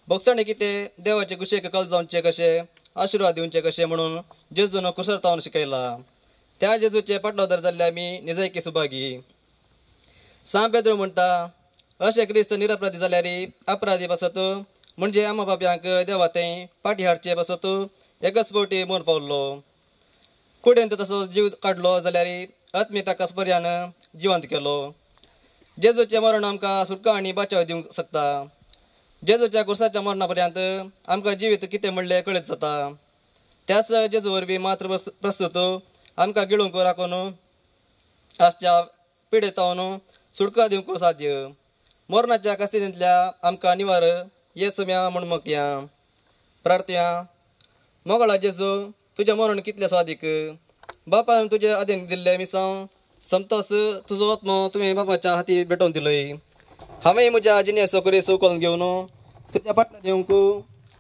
भोगसाणे कितें देवाचे कुशेक कल जावचे कशें, आशिर्वाद दिवचे कशें म्हणून जेजून कुर्सार तावन शिकयला. त्या जेजूचे पाटलोदर जाल्ले आमी निजैकी सुभागी. सांत पेद्रो म्हणटा अशें क्रिस्त निरपराधी जाल्यार अपराधी बसत म्हणजे आमा बापयांक देवा थंय पाटी हाडचे बसत एकच फावटी मोर पावल्लो. कुडेंत तसो जीव काडलो जाल्यार आत्मी ताका पर्यान जिवंत केलो. जेजूचे मरण आमकां सुटका आनी बचाव दिवंक शकता. जेजूच्या कुर्साच्या मरणा पर्यंत आमकां जिवीत कितें म्हणलें कळत जाता. त्याच जेजू वरवीं मात्र प्रस्तुत आमकां गिळूंक राखून आसच्या पिडेतावन सुटका दिवंक साध्य. मरणाच्या कास्तिंतल्या आमकां निवार येसुमिया म्हूण मागया. प्रार्थया. मोगाळा जेजू, तुजें मरण कितलें स्वादीक. बापान तुजे आदीन दिल्ले मिसांव समतस तुजो आत्मो तुवें बापाच्या हाती भेटोवन दिलोय. हांवें म्हज्या जिणेचो कुरेसो करून घेवन तुज्या पाटला जेवंक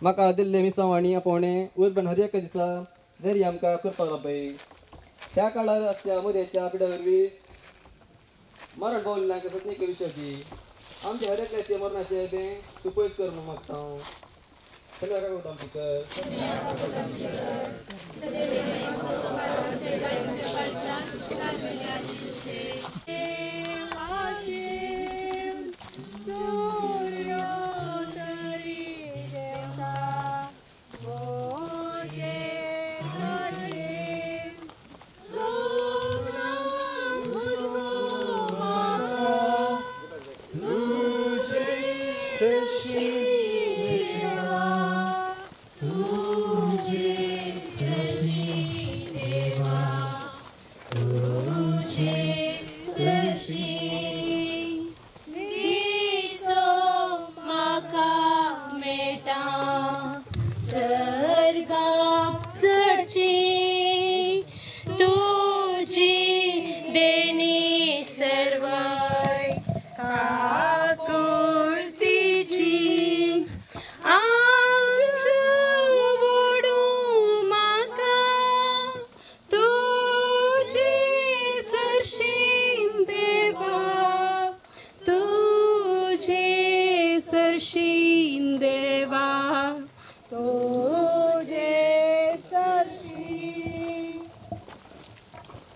म्हाका दिल्ले मिसांव आनी आपोवणें उर्बन हर एक दिसा धैर्य आमकां करपाक लाभय. त्या काळार आसच्या मोरयेच्या पिड्या वरवीं मरण पावल्ल्यांक सत्नीक विशोगी आमच्या हर एकल्याचे मरणाचे बे तूं पयस कर म्हूण मागता. सगळ्या काय उठा सूर्योदरी देवता, मोजे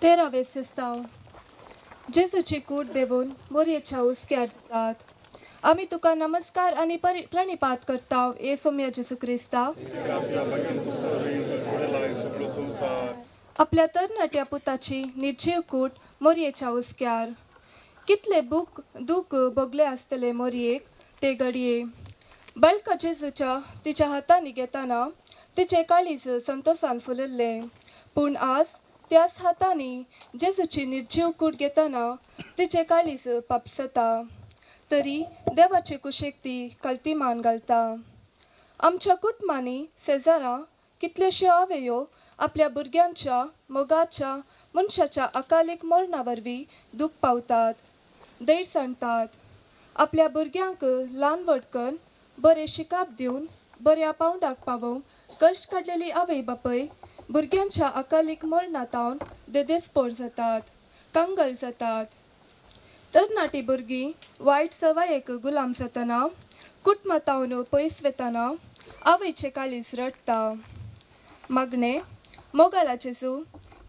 तेरावे सिस्ताव जेजूची कूट देवून मोरयेच्या उस्क्यार जातात. आम्ही तुका नमस्कार आणि प्रणिपात करताव ए सोम्या जेसू क्रिस्ता. आपल्या तरणाट्या पुताची निर्जीव कूट मोरयेच्या उस्क्यार. कितले दूख भोगले आसतले मोरयेक ते घडये. बाळका जेजूच्या तिच्या हातांनी घेताना तिचे काळीज संतोषान फुलले. पूण आज त्याच हातांनी जेजूची निर्जीव कूट घेताना तिचे काळीज पापसता. तरी देवाचे कुशेक ती कल्तीमान घालता. आमच्या कुटुंबांनी शेजारा कितल्योश्यो आवयो आपल्या भुरग्यांच्या मोगाच्या मनशाच्या अकालीक मरणा वरवीं दूख पावतात, दैर सांडतात. आपल्या भुरग्यांक ल्हान व्हडकन बरे शिकाप दिवन बऱ्या पावंडाक पावोवंक कश्ट काडलेली आवय बापय भुरग्यांच्या अकालीक मरणातावन देदेस्पोर जातात, कांगल जातात. तरणाटी भुरगीं वायट सवयेक गुलाम जातना कुटुंबातावन पयस वेताना आवयचे काळीज रडटा. मागणे मोगाळा जेजू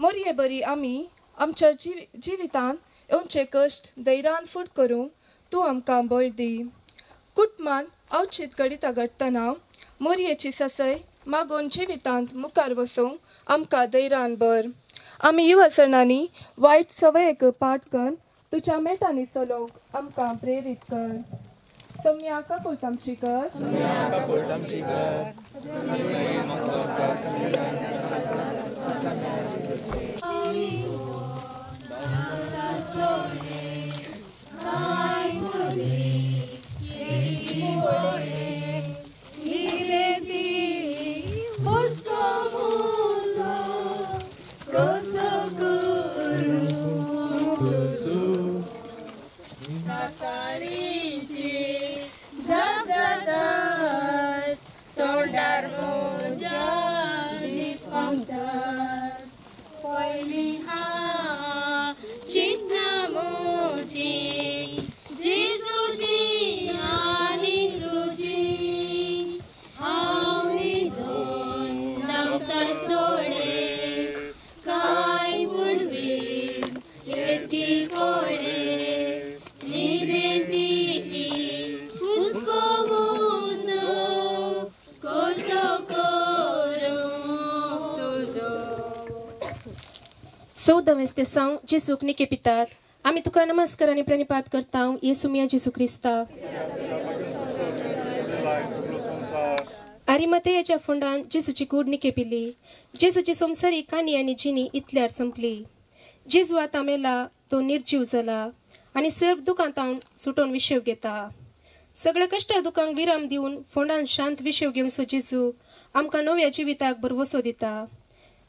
मोरये बरी आमी आमच्या जिवितान येवचे कश्ट धैर्यान फूट करूंक तूं आमकां बळ दी. कुटुंबान अवचित घडिता घडटना मोरयेची ससय मागोवन जिवितांत मुखार वचोवंक आमकां धैर्यान भर. आमी युवसणांनी वायट सवयेक पाट करून तुज्या मेटांनी चलोवंक आमकां प्रेरीत कर. सोम्या काकूळ आमची कर. चौदावे सांग जेसूक निके पितात. आमी तुका नमस्कार आनी प्रणिपात करता येसू मिया जेसू क्रिस्ता. आरिमतेयाच्या फोंडान जेसूची कूड निके पिली. जेसूची संवसारी काणी आनी जिणी इतल्यार संपली. जेजू आतां मेला, तो निर्जीव जाला आनी सर्व दुखांतावन सुटोवन विशेव घेता. सगळ्या कश्ट दुखांक विराम दिवन फोंडान शांत विशेव घेवंक जेजू आमकां नव्या जिविताक बरवसो दिता.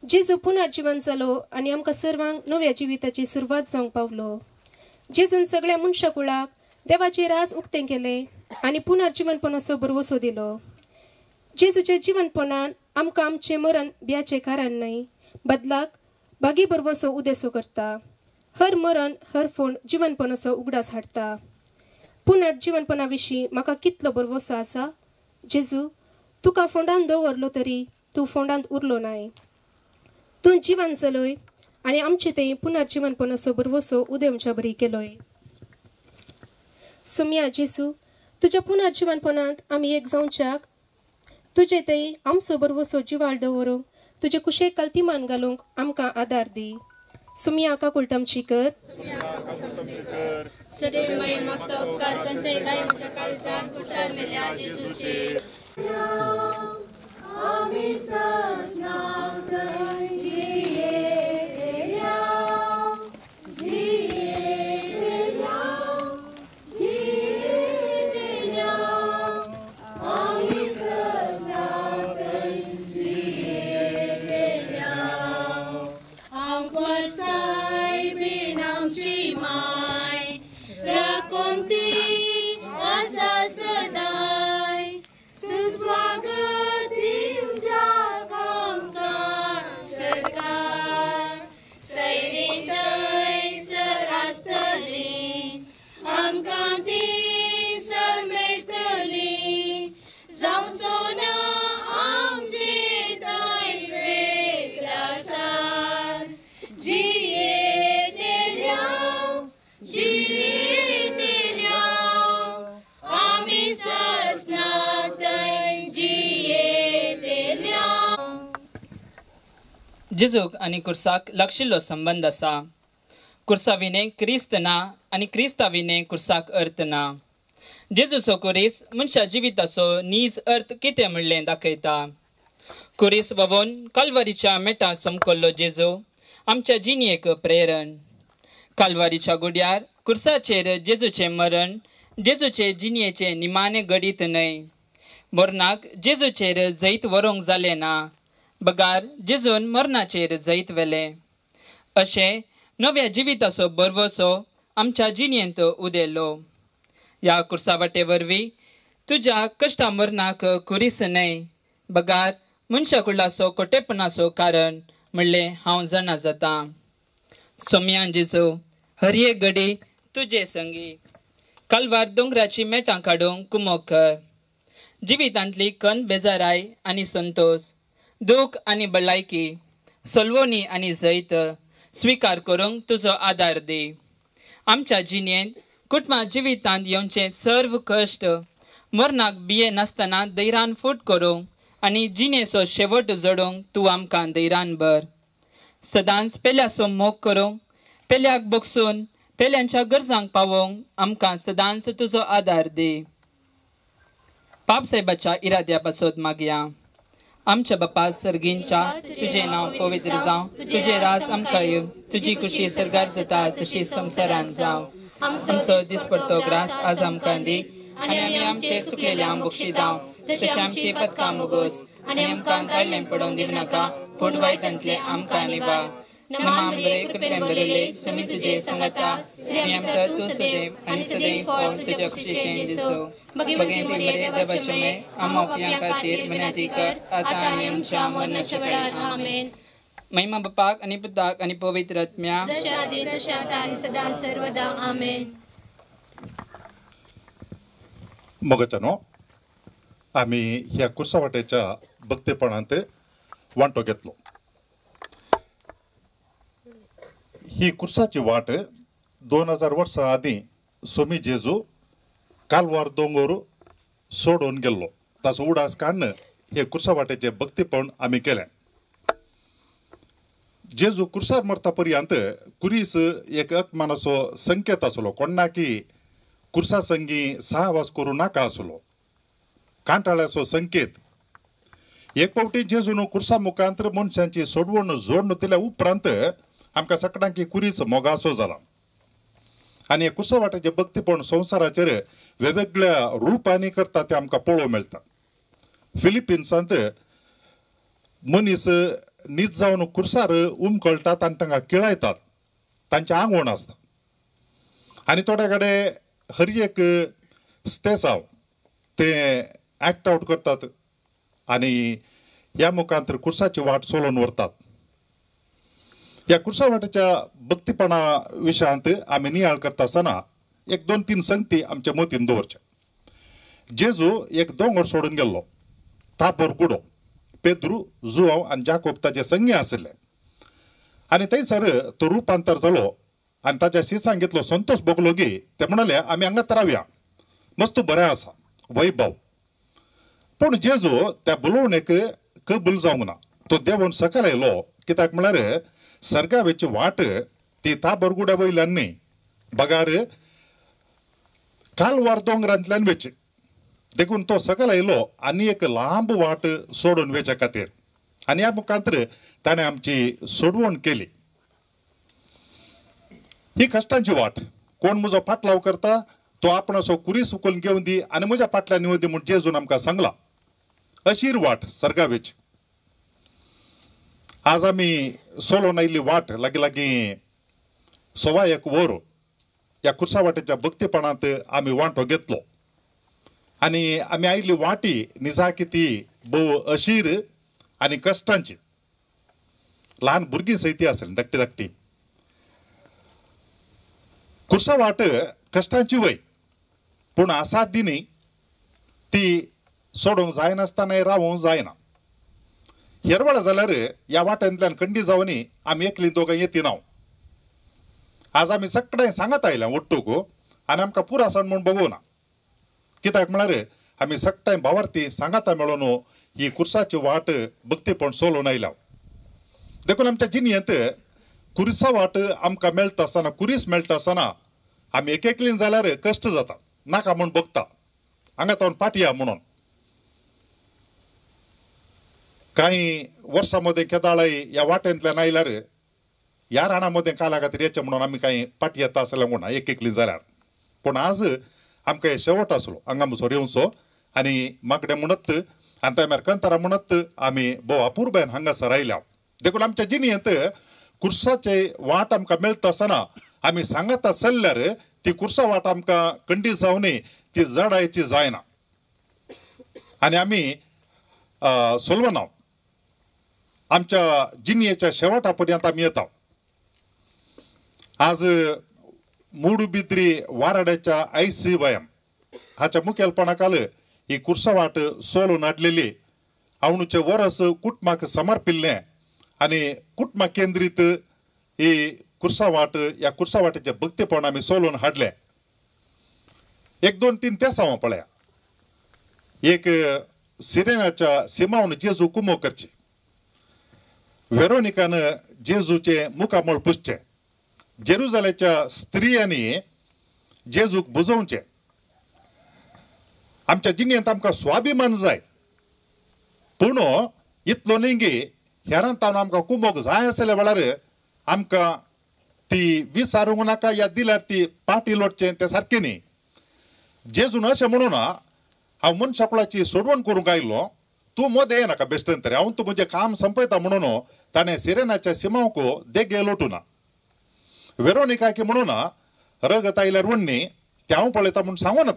जेजू पुनर्जीवन जालो आनी आमकां सर्वांक नव्या जिविताची सुरवात जावंक पावलो. जेजून सगळ्या मनशा कुळाक देवाचे राज उक्तें केलें आनी पुनर्जीवनपणाचो बरवसो दिलो. जेजूच्या जिवनपणान आमकां आमचें मरण भियाचें कारण न्हय, बदलाक बागी बरवसो उदेसो करता. हर मरण हर फोंड जिवनपणाचो उगडास हाडटा. पुनर्जीवनपणा विशीं म्हाका कितलो बरवसो आसा. जेजू, तुका फोंडांत दवरलो तरी तूं फोंडांत उरलो नाय. तूं जिवन जालोय आनी आमचे थंय पुनर्जीवनपणाचो बरवसो उदेवच्या बरी केलोय. सोम्या जेजू, तुज्या पुनर्जीवनपणांत आमी एक जावच्याक तुजे थंय आमचो बरवसो जिवाळ दवरूंक तुजे कुशेक कल्तीमान घालूंक आमकां आदार दी. सुमी आका कुलतमची कर. सदैव माये मागता उपकार संसय गाय म्हज्या काळजांत कुशार मेल्या जेजूचे. आमी सजनाक जेजूक आनी कुर्साक लागशिल्लो संबंध आसा. कुर्सा विने क्रिस्त ना आनी क्रिस्ता विने कुर्साक अर्थ ना. जेजूचो कुरीस मनशा जिविताचो नीज अर्थ कितें म्हणलें दाखयता. कुरीस वोवन काल्वारीच्या मेटां सोमकल्लो जेजू आमच्या जिणयेक प्रेरण. काल्वारीच्या गुड्यार कुर्साचेर जेजूचें मरण जेजूचे जिणयेचे निमाणे घडीत न्हय. मरणाक जेजूचेर जैत व्हरूंक जालें ना. बगार जेजून मरणाचेर जैत वेलें. अशें नव्या जिविताचो बरवसो आमच्या जिणयेंत उदेलो. ह्या कुर्सा वाटे वरवीं तुज्या कश्टा मरणाक कुरीस न्हय. बगार मनशाकुळाचो कोटेपणाचो कारण म्हणलें हांव जाणा जाता. सोम्यान जेजू हर एक घडी तुजे संगी. काल्वार दोंगराची मेटां काडूंक कुमोक कर. जिवितांतली कन बेजाराय आनी संतोष दूख आनी भलायकी सलवणी आनी जैत स्विकार करूंक तुजो आदार दी. आमच्या जिणयेंत कुटुंबा जिवितांत येवचे सर्व कश्ट मरणाक बिये नासतना धैर्यान फूट करूंक आनी जिणेचो शेवट जोडूंक तूं आमकां धैर्यान भर. सदांच पेल्याचो मोग करूंक पेल्याक बोगसून पेल्यांच्या गरजांक पावोवंक आमकां सदांच तुजो आदार दी. पाप साहेबाच्या इराद्या पासत मागया. आमच्या बापा सर्गींच्या तुझे नाव पवित्र जावं. तुझे राज आमकां येवं. तुजी खुशी सरगार जाता तशी संवसारांत जावं. आमचो दिसपडटो ग्रास आज आमकां दी आनी आमी आमचे सुकलेल्यांक बक्षी दाव. तशें आमची पथकां मुगोस आनी आमकां काडलें पडोवंक दिव नाका पूण वायटांतले आमकां निवार. नमां बरे कृपेन भरिल्ले समी तुजे संगता स्त्री आमकां तूं सदैव आनी सदैव फळ तुज्या खुशीचें दिसो. भगवंती बरे देवाचे मे आमकां उपयां खातीर विनंती कर आतां आनी आमच्या मरणाच्या वेळार आमेन. महिमा बापाक आनी पुताक आनी पवित्र आत्म्या जशा आदी तशा आता आनी सदा सर्वदा आमेन. मोगाच्यानो आमी ह्या कुर्सा वाट्याच्या भक्तीपणांत वांटो घेतलो. ही कुर्साची वाट 2000 वर्सां आदीं सोमी जेजू कालवार दोंगर सोडून गेल्लो. ताचो उडास काडून हे कुर्सा वाट्याचे भक्तीपण आमी केलें. जेजू कुर्सार मरता पर्यंत कुरीस एक अकमानाचो संकेत आसलो. कोणा की कुर्सा संगी सहवास करूं नाका आसलो. कांटाळ्याचो संकेत. एक फावटी जेजून कुर्सा मुखांतर मनशांची सोडवण जोडून दिल्या उपरांत आमकां सगळ्यांक कुरीस मोगाचो जाला. आनी हे कुर्सा वाट्याचे भक्तीपण संवसाराचेर वेगवेगळ्या रुपांनी करता ते आमकां पळोवंक मेळटा. फिलिपिन्सांत मनीस न्हीद जावन कुर्सार उमकळटात आनी तांकां किळायतात. तांचें आंगवण आसता आनी थोडे कडेन हर एक स्तेसांव ते एक्ट आवट करतात आनी ह्या मुखांतर कुर्साची वाट चलोवन व्हरतात. ह्या कुर्सा वाट्याच्या भक्तीपणा विशयांत आमी नियाळ करता आसतना एक 2-3 संगती आमच्या मतीन दवरचे. जेजू एक दोंगर सोडून गेल्लो. तापर कुडो पेद्रू जुवांव आनी जाकोब ताचे संगी आशिल्ले आनी थंयसर तो रुपांतर जालो आनी ताच्या शिसांक घेतलो संतोष भोगलो गी ते म्हणाले आमी हांगाच रावया मस्त बरें आसा वैभव. पूण जेजू त्या बुलोवणेक कबूल जावंक ना. तो देवून सकल आयलो कित्याक म्हळ्यार सर्गावेची वाट ती ताबरगुड्या वयल्यान न्ही बगार कालवार दोंगरांतल्यान वेची देखून तो सकल आयलो आनी एक लांब वाट सोडून वेचे खातीर आनी ह्या मुखांतर ताणें आमची सोडवण केली. ही कश्टांची वाट. कोण म्हजो फाटलाव करता तो आपणाचो कुरी सुकून घेवन दी आनी म्हज्या फाटल्यान येवन दी म्हूण जेजून आमकां सांगला. अशीर वाट सर्गावेची. आज आमी सोलोन आयिल्ली वाट लागीं लागीं 1.25 वर ह्या कुर्सा वाटेच्या भक्तीपणांत आमी वांटो घेतलो आनी आमी आयिल्ली वाटी निजाकी ती भोव अशीर आनी कश्टांची. ल्हान भुरगीं सयती आसलीं धाकटी धाकटी. कुर्सा वाट कश्टांची वय पूण आसात दिनी ती सोडूंक जायनासतना रावूंक जायना. हेर वेळा जाल्यार ह्या वाट्यांतल्यान खंडी जावनी आमी एकलीं दोगां येती नाव. आज आमी सगळें सांगत आयल्या ओट्टूक आनी आमकां पुरो आसन म्हूण बगोवना. कित्याक म्हळ्यार आमी सगळें भावार्थी सांगाता मेळून ही कुर्साची वाट भक्तीपण सोलोवन आयल्या. देखून आमच्या जिणेंत कुर्सा वाट आमकां मेळटा आसतना कुरीस मेळटा आसतना आमी एक एकलीं जाल्यार कश्ट जाता नाका म्हूण बगता हांगा तावन पाटया म्हणून. काही वर्सांमध्ये केदाळय ह्या वाटेंतल्यान आयल्यार ह्या राणामध्ये काला खातीर येचें म्हणून आमी काही पाटी येता आसलें म्हणा एक एकलीं जाल्यार. पूण आज आमकां हे शेवट आसलो हांगा मुसोर येवचो आनी मागणें म्हणत आनी त्या भायर कंतारा म्हणत आमी भोव अपुर्बायेन हांगासर आयल्या. देखून आमच्या जिणेंत कुर्साचे वाट आमकां मेळटा आसतना आमी सांगत चल्ल्यार ती कुर्सा वाट आमकां खंडी जावनी ती जडायची जायना. आनी आमी सोलवनांव आमच्या जिणेच्या शेवटा पर्यंत आमी येता. आज मूडबिद्री वाराड्याच्या ICYM हाच्या मुखेलपणाखाल ही कुर्सा वाट सोलून हाडलेली. आवणूचे वरस कुटुंबाक समर्पिल्लें आनी कुटुंबा केंद्रीत ही कुर्सा वाट ह्या कुर्सा वाटेचें भक्तीपण आमी सोलून हाडलें. 1, 2, 3 तेसां पळया. एक सिरेनाच्या सिमावन जेजू कुमो करची. वेरोनिकान जेजूचे मुखामळ पुसचे. जेरुजालेच्या स्त्रियांनी जेजूक बुजोवचे. आमच्या जिणेंत आमकां स्वाभिमान जाय पूण इतलो न्ही गे हेरांत आमकां कुमोक जाय आसले वेळार आमकां ती विचारूंक नाका या दिल्यार ती पाटी लोटचें तें सारकें न्ही. जेजून अशें म्हणून हांव मनशाकुळाची सोडवण करूंक आयिल्लो तूं मोदें येनाका बेश्टन तरी हांव तूं म्हजें काम संपयता म्हणून ताणें सिरेनाच्या सिमांक देगे लोटुना. वेरोनिकाकी म्हणून रगत आयल्यार वण्णी तें हांव पळयता म्हूण सांगूं ना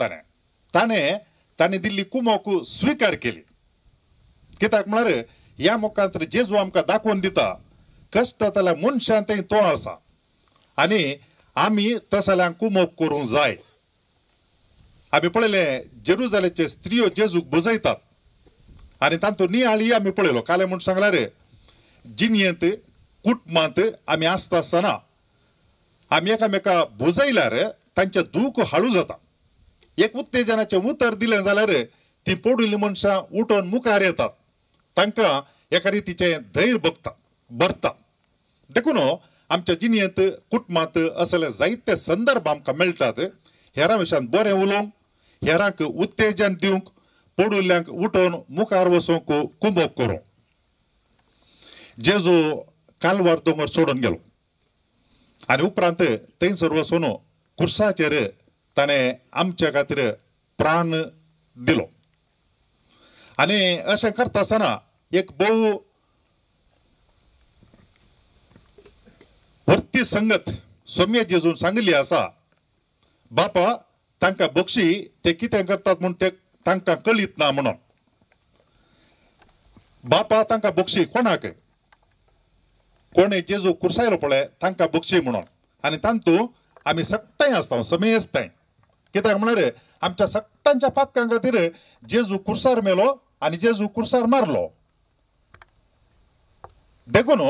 ताणें दिल्ली कुमोक स्विकार केली. कित्याक म्हळ्यार ह्या मुखांतर जेजू आमकां दाखोवन दिता कश्ट जाल्यार मनशांतय तो आसा आनी आमी तसल्यांक कुमोक करूंक जाय. आमी पळयलें जेरुजालेचे स्त्रियो जेजूक बुजयतात आनी तातूंत नियाळी आमी पळयलो काले म्हूण सांगल्यार जिणेंत कुटुंबांत आमी आसता आसतना आमी एकामेका बुजयल्यार तांचें दूख हाळू जाता. एक उत्तेजनाचें उतर दिलें जाल्यार ती पडुल्लीं मनशां उठोन मुखार येतात. तांकां एका रितीचें धैर्य भरता. देखून आमच्या जिणेंत कुटुंबांत असले जायते संदर्भ आमकां मेळटात. हेरां विशयान बरें उलोवंक हेरांक उत्तेजन दिवंक पडुल्ल्यांक उठोन मुखार वचूंक कुमोक करूंक. जेजू कालवार दोंगर सोडून गेलो आनी उपरांत थंयसर वचून कुर्साचेर ताणें आमच्या खातीर प्राण दिलो. आनी अशें करता आसतना एक भोव वर्ती संगत सौम्य जेजून सांगिल्ली आसा. बापा तांकां बक्षी ते कितें करतात म्हूण ते तांकां कळीत ना म्हणून. बापा तांकां बक्षी कोणाक कोणें जेजू कुर्सायलो पळय तांकां बक्षी म्हणून. आनी तांतूं आमी सगळें आसता समेस्ताय. कित्याक म्हळ्यार आमच्या सगळ्यांच्या पातकां खातीर जेजू कुर्सार मेलो आनी जेजू कुर्सार मारलो. देखून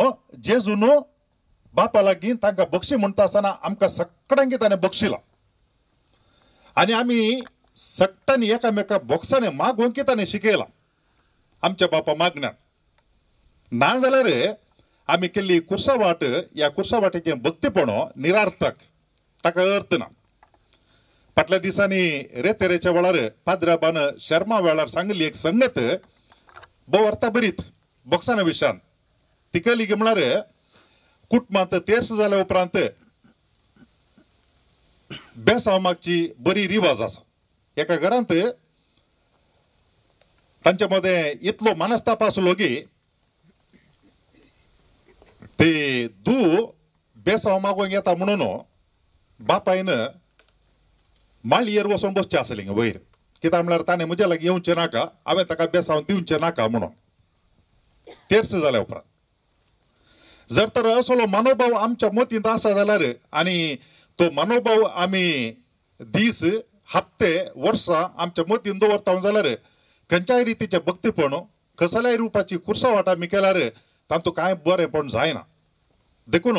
जेजून बापा लागीं तांकां बक्षी म्हणटा आसतना आमकां सगळ्यांक ताणें बक्षिलां आनी आमी सगळ्यांनी एकामेका बोक्सांनी मागोवंक ताणें शिकयलां आमच्या बापा मागण्यान. ना जाल्यार आमी केल्ली कुर्सा वाट ह्या कुर्सा वाटेचें भक्तीपणो निरार्थक, ताका अर्थ ना. फाटल्या दिसांनी रेतेरेच्या वेळार पाद्राबान शर्मा वेळार सांगली एक संगत भोव अर्था बरीत बॉक्साना विशान. ती केली की म्हळ्यार कुटुंबांत तेर्स जाल्या उपरांत बेसांव मागची बरी रिवाज आसा. एका घरांत तांच्या मदें इतलो मनस्ताप आसलो की ते धू बेसांव मागोंक येता म्हणून बापायन माळयेर वचून बसचें आसलें वयर. कित्याक म्हळ्यार ताणें म्हज्या लागीं येवचें नाका, हांवें ताका बेसांव दिवचें नाका म्हणून. तेर्स जाल्या उपरांत जर तर असलो मनोभाव आमच्या मतींत आसा जाल्यार आनी तो मनोभाव आमी दीस हप्ते वर्सां आमच्या मतीन दवरता जाल्यार खंयच्याय रितीचें भक्तीपण कसल्याय रुपाची कुर्सा वाट आमी केल्यार तातूंत कांय बरेंपण जायना. देखून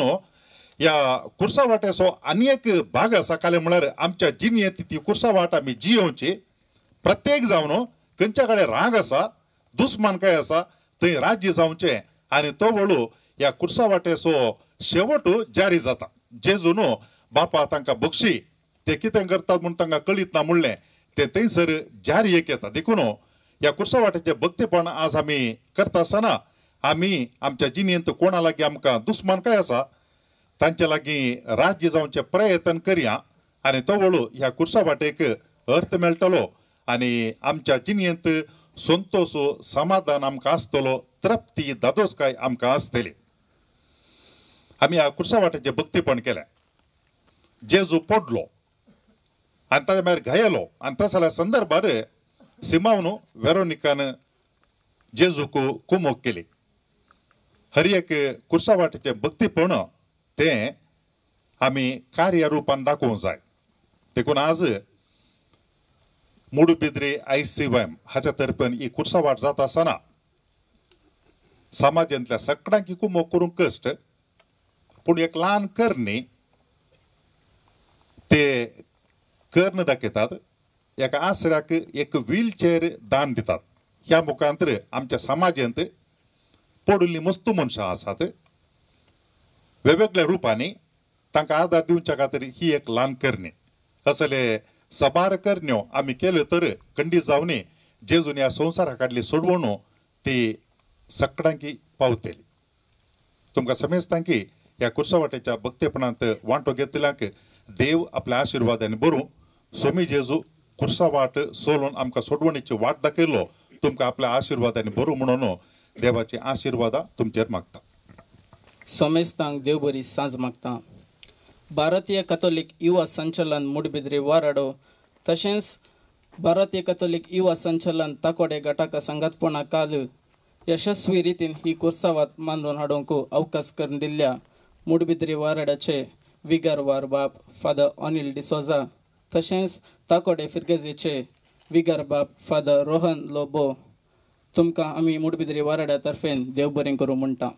ह्या कुर्सा वाटेचो आनी एक भाग आसा काले म्हळ्यार आमच्या जिणेंत ती कुर्सा वाट आमी जियोवची. प्रत्येक जावन खंयच्या कडेन राग आसा, दुस्मानकाय आसा, थंय राज्य जावचें आनी तो वळू ह्या कुर्सा वाटेचो शेवट जारी जाता. जेजून बापा तांकां बक्षी ते कितें करतात म्हूण तांकां कळीत ना म्हणलें ते थंयसर जारयेक येता. देखून ह्या कुर्सा वाटेचें भक्तीपण आज आमी करता आसतना आमी आमच्या जिणेंत कोणा लागीं आमकां दुस्मानकाय आसा तांचे लागीं राज्य जावचें प्रयत्न करया आनी तो वळू ह्या कुर्सा वाटेक अर्थ मेळटलो आनी आमच्या जिणेंत संतोश समाधान आमकां आसतलो, तृप्ती दादोसकाय आमकां आसतली. आमी ह्या कुर्सा वाटेचें भक्तीपण केलें. जेजू पडलो आनी ताच्या भायर घायलो आनी तसल्या संदर्भार सिमावन वेरोनिकान जेजूक कुमोक केली. हर एक कुर्सा वाटेचें भक्तीपण तें आमी कार्य रुपान दाखोवंक जाय. देखून आज मुडबिद्री ICYM हाच्या तर्फेन ही कुर्सा वाट जाता आसतना समाजांतल्या सगळ्यांक कुमोक करूंक कश्ट, पूण एक ल्हान करणी ते कर्ण दाखयतात. एका आसऱ्याक एक व्हीलचेअर दान दितात. ह्या मुखांतर आमच्या समाजांत पडुल्लीं मस्त मनशां आसात, वेगवेगळ्या रुपांनी तांकां आदार दिवच्या खातीर ही एक ल्हान करणी. असले सबार करण्यो आमी केल्यो तर खंडीत जावनी जेजून ह्या संवसारा काडली सोडवण ती सगळ्यांक पावतली. तुमकां समजता की ह्या कुर्सा वाटेच्या भक्तीपणांत वांटो घेतल्यांक देव आपल्या आशिर्वादांनी भरूं. स्वामी जेजू कुर्सा वाट सोलून आमकां सोडवणीची वाट दाखयलो. तुमकां आपल्या आशिर्वादांनी भरूं म्हणून देवाची आशिर्वादां तुमचेर मागता. सोमेस्तांक देव बरी सांज मागता. भारतीय कॅथोलिक युवा संचलन मुडबिद्री वाराडो तशेंच भारतीय कॅथोलिक युवा संचलन ताकोडे गटाक संघातपणा काल यशस्वी रितीन ही कुर्सावात मांडून हाडूंक अवकाश करून दिल्ल्या मुडबिद्री वाराड्याचे विगारवार बाब फादर अनिल डिसोजा तशेंच ताकोडे फिरगेजेचे विगार बाब फादर रोहन लोबो तुमकां आमी मुडबिद्री वाराड्या तर्फेन देव बरें करूं म्हणटा.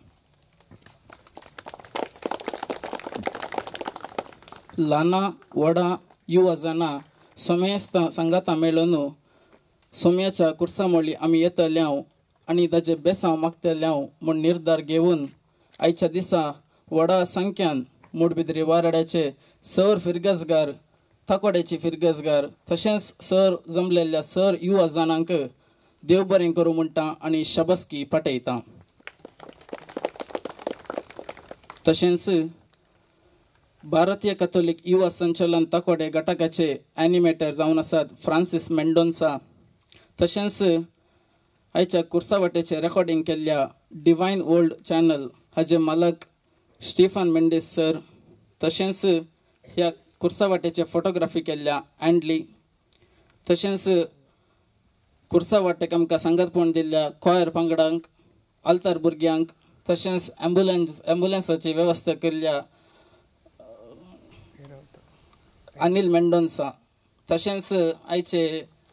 ल्हाना व्हडा युवा जाणां सोमेस्त संगाता मेळून सोम्याच्या कुर्सामोळी आमी येतल्यांव आनी ताचे बेसांव मागतल्यांव म्हूण निर्धार घेवन आयच्या दिसा व्हडा संख्यान मुडबिद्री वाराड्याचे सर फिरगेजगार, ताकोड्याचे फिरगेजगार तशेंच सर जमलेल्या सर युवा जाणांक देव बरें करूं म्हणटा आनी शबस्की पाठयता. तशेंच भारतीय कॅथोलिक युवा संचलन ताकोडे गटाकाचे एनिमेटर जावन आसात फ्रांसीस मेंडोन्सा तशेंच आयच्या कुर्सा वाटेचे रेकॉर्डिंग केल्ल्या डिवायन वर्ल्ड चॅनल हाचे मालक स्टीफन मेंडीस सर तशेंच ह्या कुर्सा वाटेचे फोटोग्राफी केल्ल्या अँडली तशेंच कुर्सा वाटेक आमकां संगतपण दिल्ल्या कॉयर पंगडांक, आल्तार भुरग्यांक तशेंच ॲम्ब्युलन्साची वेवस्था केल्ल्या अनिल मेंडोन्सा तशेंच आयचे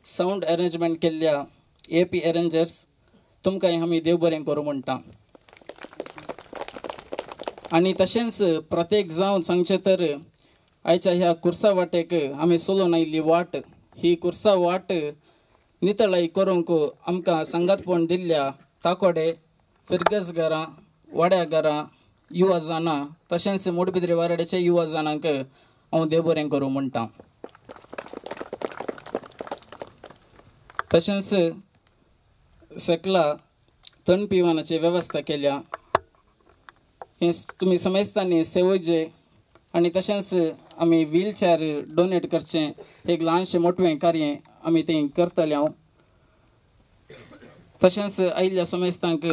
साऊंड अरेंजमेंट केल्ल्या AP अरेंजर्स तुमकां आमी देव बरें करूं म्हणटा. आनी तशेंच प्रत्येक जावन सांगचें तर आयच्या ह्या कुर्सा वाटेक आमी चलोवन आयिल्ली वाट ही कुर्सा वाट नितळाई करूंक आमकां संगतपण दिल्ल्या ताकोडे फिरगस घरां वाड्या घरां युवा जाणां तशेंच मोडबिद्रे वाराड्याच्या युवा जाणांक हांव देव बरें करूं म्हणटा. तशेंच सकला थंड पिवानाची वेवस्था केल्या. हे तुमी समजतानी सेवजे आनी तशेंच आमी व्हीलचॅर डोनेट करचें एक ल्हानशें मोठवें कार्य आमी तें करतले. हांव तशेंच आयिल्ल्या समेस्तांक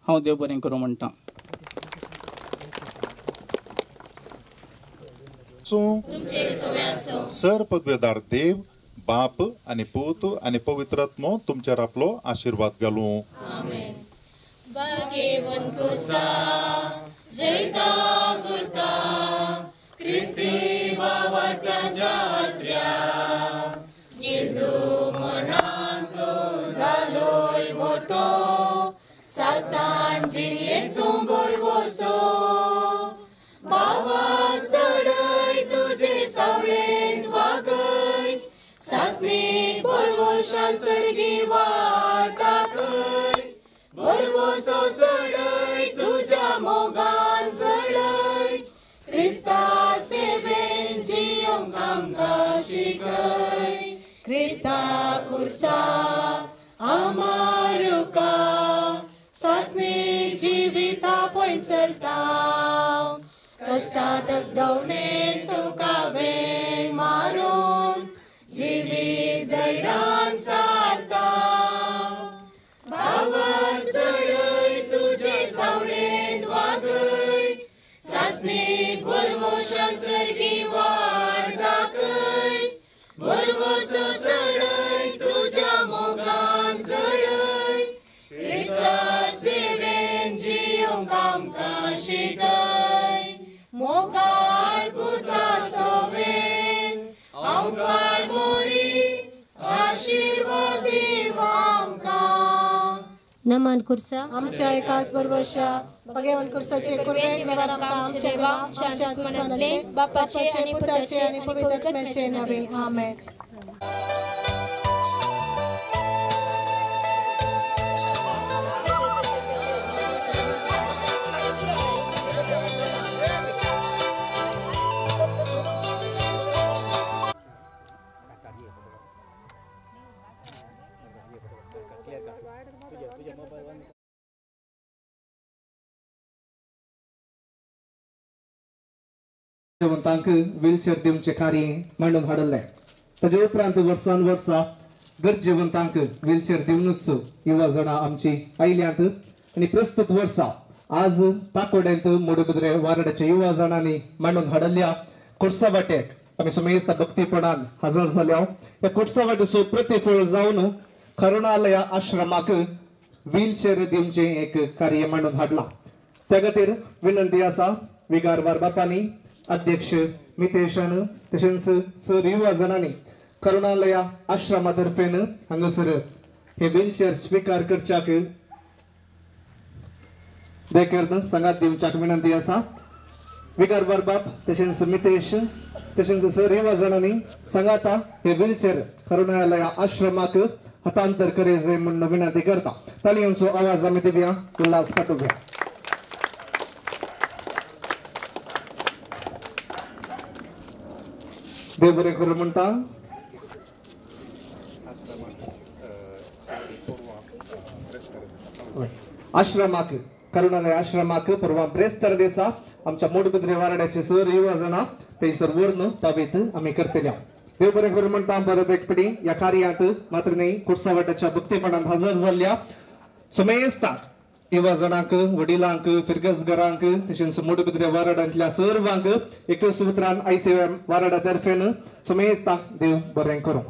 हांव देव बरें करूं म्हणटा. सर पदवेदार देव बाप आणि पूत आणि पवित्रात्मो तुमच्यावर आपलो आशीर्वाद घालूं. भाग्यवन कुर्सा जैता गुरता क्रिस्ती वावरत्यांच्या आसऱ्या जेजू मरणान तो जालोय मोठो सासान जिणयेक तूं बरवसो बावा चढय तुजे सावळेंत वागय सासणेक बरवशान सर्गी वाटाकय बरवसो चढय तुज्या मोगान जळय क्रिस्ता सेवेन जियोंक आमकां शिकय क्रिस्ता कुर्सा आमारुका सासणेक जिविता पयण चलता कश्टांत दवणेन तुका वेग मारून जिवीत धैर्यान सारता बाबा चढय तुजे सावळेंत वागय सासणेक बरवशान सर्गी वार दाखय बरवसो चढय तुज्या मोगान जळय क्रिस्ता सेवेन जियोंक आमकां शिकय मोगाळ पुता सोवेन आमकां मोरी आशीर्वाद दिव आमकां. नमन कुर्सा आमच्या एकाच बरवशा भगवान कुर्साचे कुर्बे निवार आमच्या देवा आमच्या दुश्मनांतले बापाचे आणि पुताचे आणि पवित्र आत्म्याचे नावे आमेन. जवंतांक व्हीलचेअर दिवचे कार्य मांडून हाडले. ताजे उपरांत वर्सान वर्सा गरजेवंतांक व्हीलचेअर दिवनूच युवा जाणां आमची आयल्यांत आनी प्रस्तुत वर्सा आज ताकोड्यांत मोडबिद्रे वाराड्याच्या युवा जाणांनी मांडून हाडल्या कोर्सा वाटेक आमी समेस्त भक्तीपणान हजर जाल्या. ह्या कोर्सा वाटेचो प्रतिफळ जावन करुणालया आश्रमाक व्हीलचेअर दिवचे एक कार्य मांडून हाडला. त्या खातीर विनंती आसा विगारवार बापांनी अध्यक्ष मितेशान तशेंच सर युवा जाणांनी करुणालया आश्रमातर्फेन हांगासर हे व्हीलचेअर स्वीकार करच्याक देखील सांगात दिवच्याक विनंती आसा. विगारवार बाप तशेंच मितेश तशेंच सर युवा जाणांनी सांगाता हे व्हीलचेअर करुणालया आश्रमाक हस्तांतर करेजे म्हणून विनंती करता. तालयांचो आवाज आमी दिवया. उल्हास पाटोव्या. देव बरें करूं म्हणटा. आश्रमाक करुणालय आश्रमाक परवा ब्रेस्तर दिसा आमच्या मोडबिद्रे वाराड्याचे सर युवा जाणां थंयसर व्हरून ताबीत आमी करतल्या. देव बरें करूं म्हणटा. परत एक पिढी ह्या कार्यांत मात्र न्ही कुर्सा वाट्याच्या भक्तीपणान हजर जाल्ल्या समेस्तांक युवा जाणांक वडिलांक फिरगसगरांक तशेंच मोडबिद्रे वाराड्यांतल्या सर्वांक एकूच सुत्रान ICM वाराड्या तर्फेन समेस्तांक देव बरें करूं.